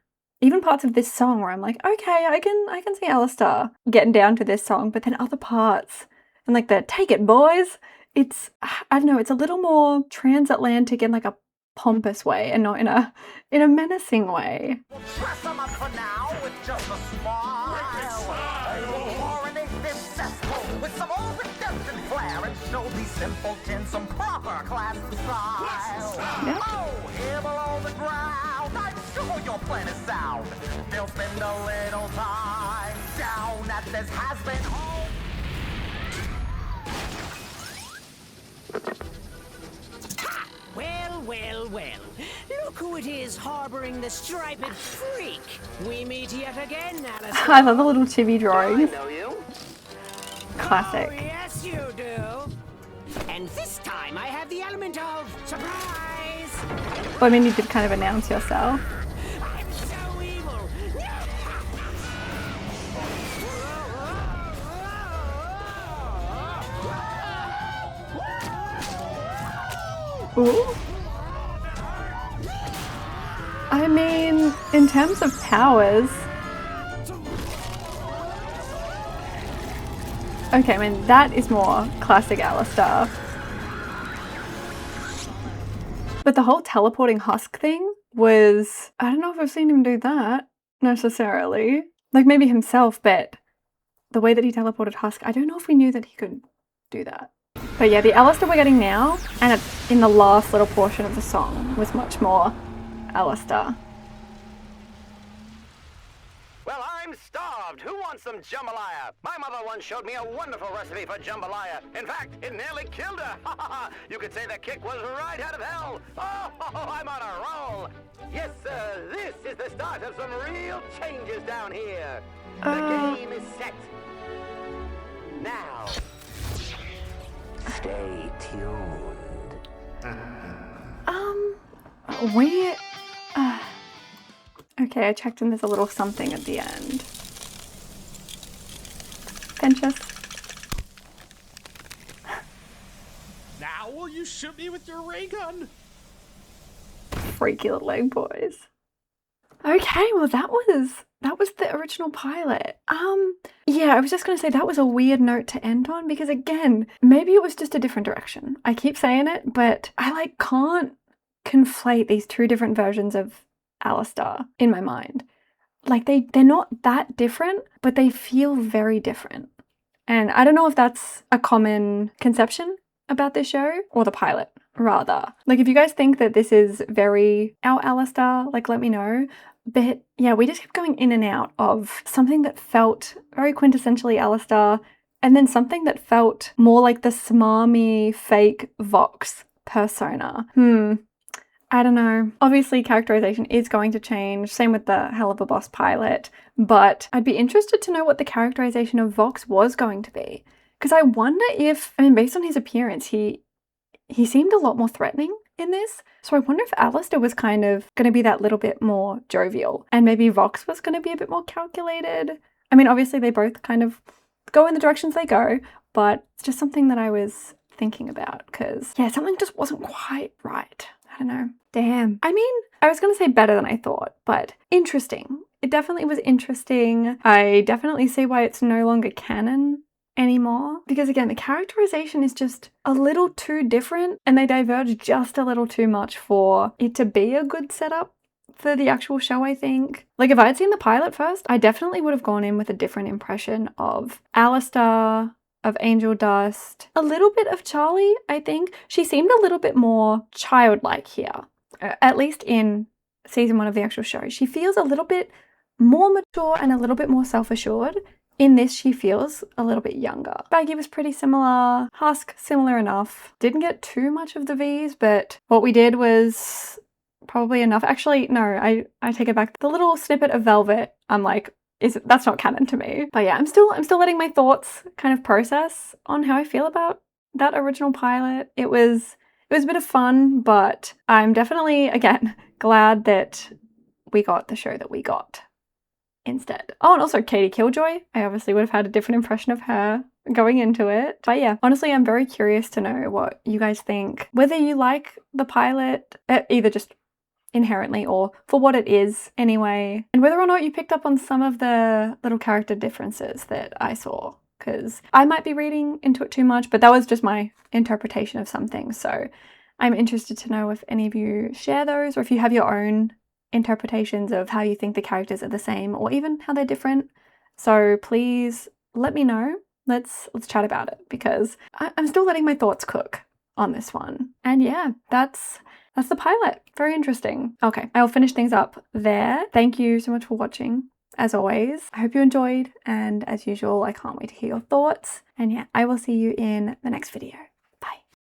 even parts of this song where I'm like, okay, I can see Alistair getting down to this song, but then other parts and like the "Take it, boys," it's, I don't know, it's a little more transatlantic in like a pompous way and not in a menacing way. We'll dress them up for now with just a smile. Coronate this cesspool with some old redemption flair and show these simpletons some proper class and style. Oh, here below the ground, I'm sure your plan is sound. They'll spend a little time down at this Hazbin Hotel. Well, well, well. Look who it is harboring the striped freak. We meet yet again, Alistair. I love the little chibi drawings. I know you. Classic. Oh, yes, you do. And this time I have the element of surprise. Well, I mean, you did kind of announce yourself. I'm so evil. Ooh. I mean, in terms of powers... Okay, I mean, that is more classic Alistair. But the whole teleporting husk thing was... I don't know if I've seen him do that, necessarily. Like, maybe himself, but the way that he teleported husk, I don't know if we knew that he could do that. But yeah, the Alistair we're getting now, and in the last little portion of the song, was much more Alistair. Well, I'm starved. Who wants some jambalaya? My mother once showed me a wonderful recipe for jambalaya. In fact, it nearly killed her. You could say the kick was right out of hell. Oh, I'm on a roll. Yes, sir, this is the start of some real changes down here. The game is set. Now, stay tuned. Okay, I checked and there's a little something at the end. Pinches. Now will you shoot me with your ray gun? Freaky little egg boys. Okay, well that was the original pilot. Yeah, I was just gonna say that was a weird note to end on because again, maybe it was just a different direction. I keep saying it, but I can't conflate these two different versions of Alistair in my mind. Like they're not that different, but they feel very different. And I don't know if that's a common conception about this show or the pilot, rather. Like if you guys think that this is very our Alistair, let me know. But yeah, we just kept going in and out of something that felt very quintessentially Alistair and then something that felt more like the smarmy fake Vox persona. I don't know. Obviously, characterization is going to change. Same with the Hell of a Boss pilot. But I'd be interested to know what the characterization of Vox was going to be. Because I wonder if, based on his appearance, he seemed a lot more threatening in this. So I wonder if Alistair was kind of going to be that little bit more jovial. And maybe Vox was going to be a bit more calculated. Obviously, they both kind of go in the directions they go. But it's just something that I was thinking about. Because, yeah, something just wasn't quite right. I don't know. Damn. I was going to say better than I thought, but interesting. It definitely was interesting. I definitely see why it's no longer canon anymore. Because again, the characterization is just a little too different and they diverge just a little too much for it to be a good setup for the actual show, I think. If I had seen the pilot first, I definitely would have gone in with a different impression of Alistair, of Angel Dust, a little bit of Charlie, I think. She seemed a little bit more childlike here, at least in season 1 of the actual show. She feels a little bit more mature and a little bit more self-assured. In this, she feels a little bit younger. Baggy was pretty similar. Husk, similar enough. Didn't get too much of the V's, but what we did was probably enough. Actually, no, I take it back. The little snippet of Velvet, I'm like, that's not canon to me. But yeah, I'm still letting my thoughts kind of process on how I feel about that original pilot. It was a bit of fun, but I'm definitely, again, glad that we got the show that we got instead. Oh, and also Katie Killjoy. I obviously would have had a different impression of her going into it. But yeah, honestly, I'm very curious to know what you guys think. Whether you like the pilot, either just inherently or for what it is anyway, and whether or not you picked up on some of the little character differences that I saw, because I might be reading into it too much, but that was just my interpretation of some things. So I'm interested to know if any of you share those, or if you have your own interpretations of how you think the characters are the same or even how they're different. So please let me know. Let's chat about it, because I'm still letting my thoughts cook on this one. And yeah, that's the pilot. Very interesting. Okay, I will finish things up there. Thank you so much for watching. As always, I hope you enjoyed, and as usual, I can't wait to hear your thoughts. And yeah, I will see you in the next video.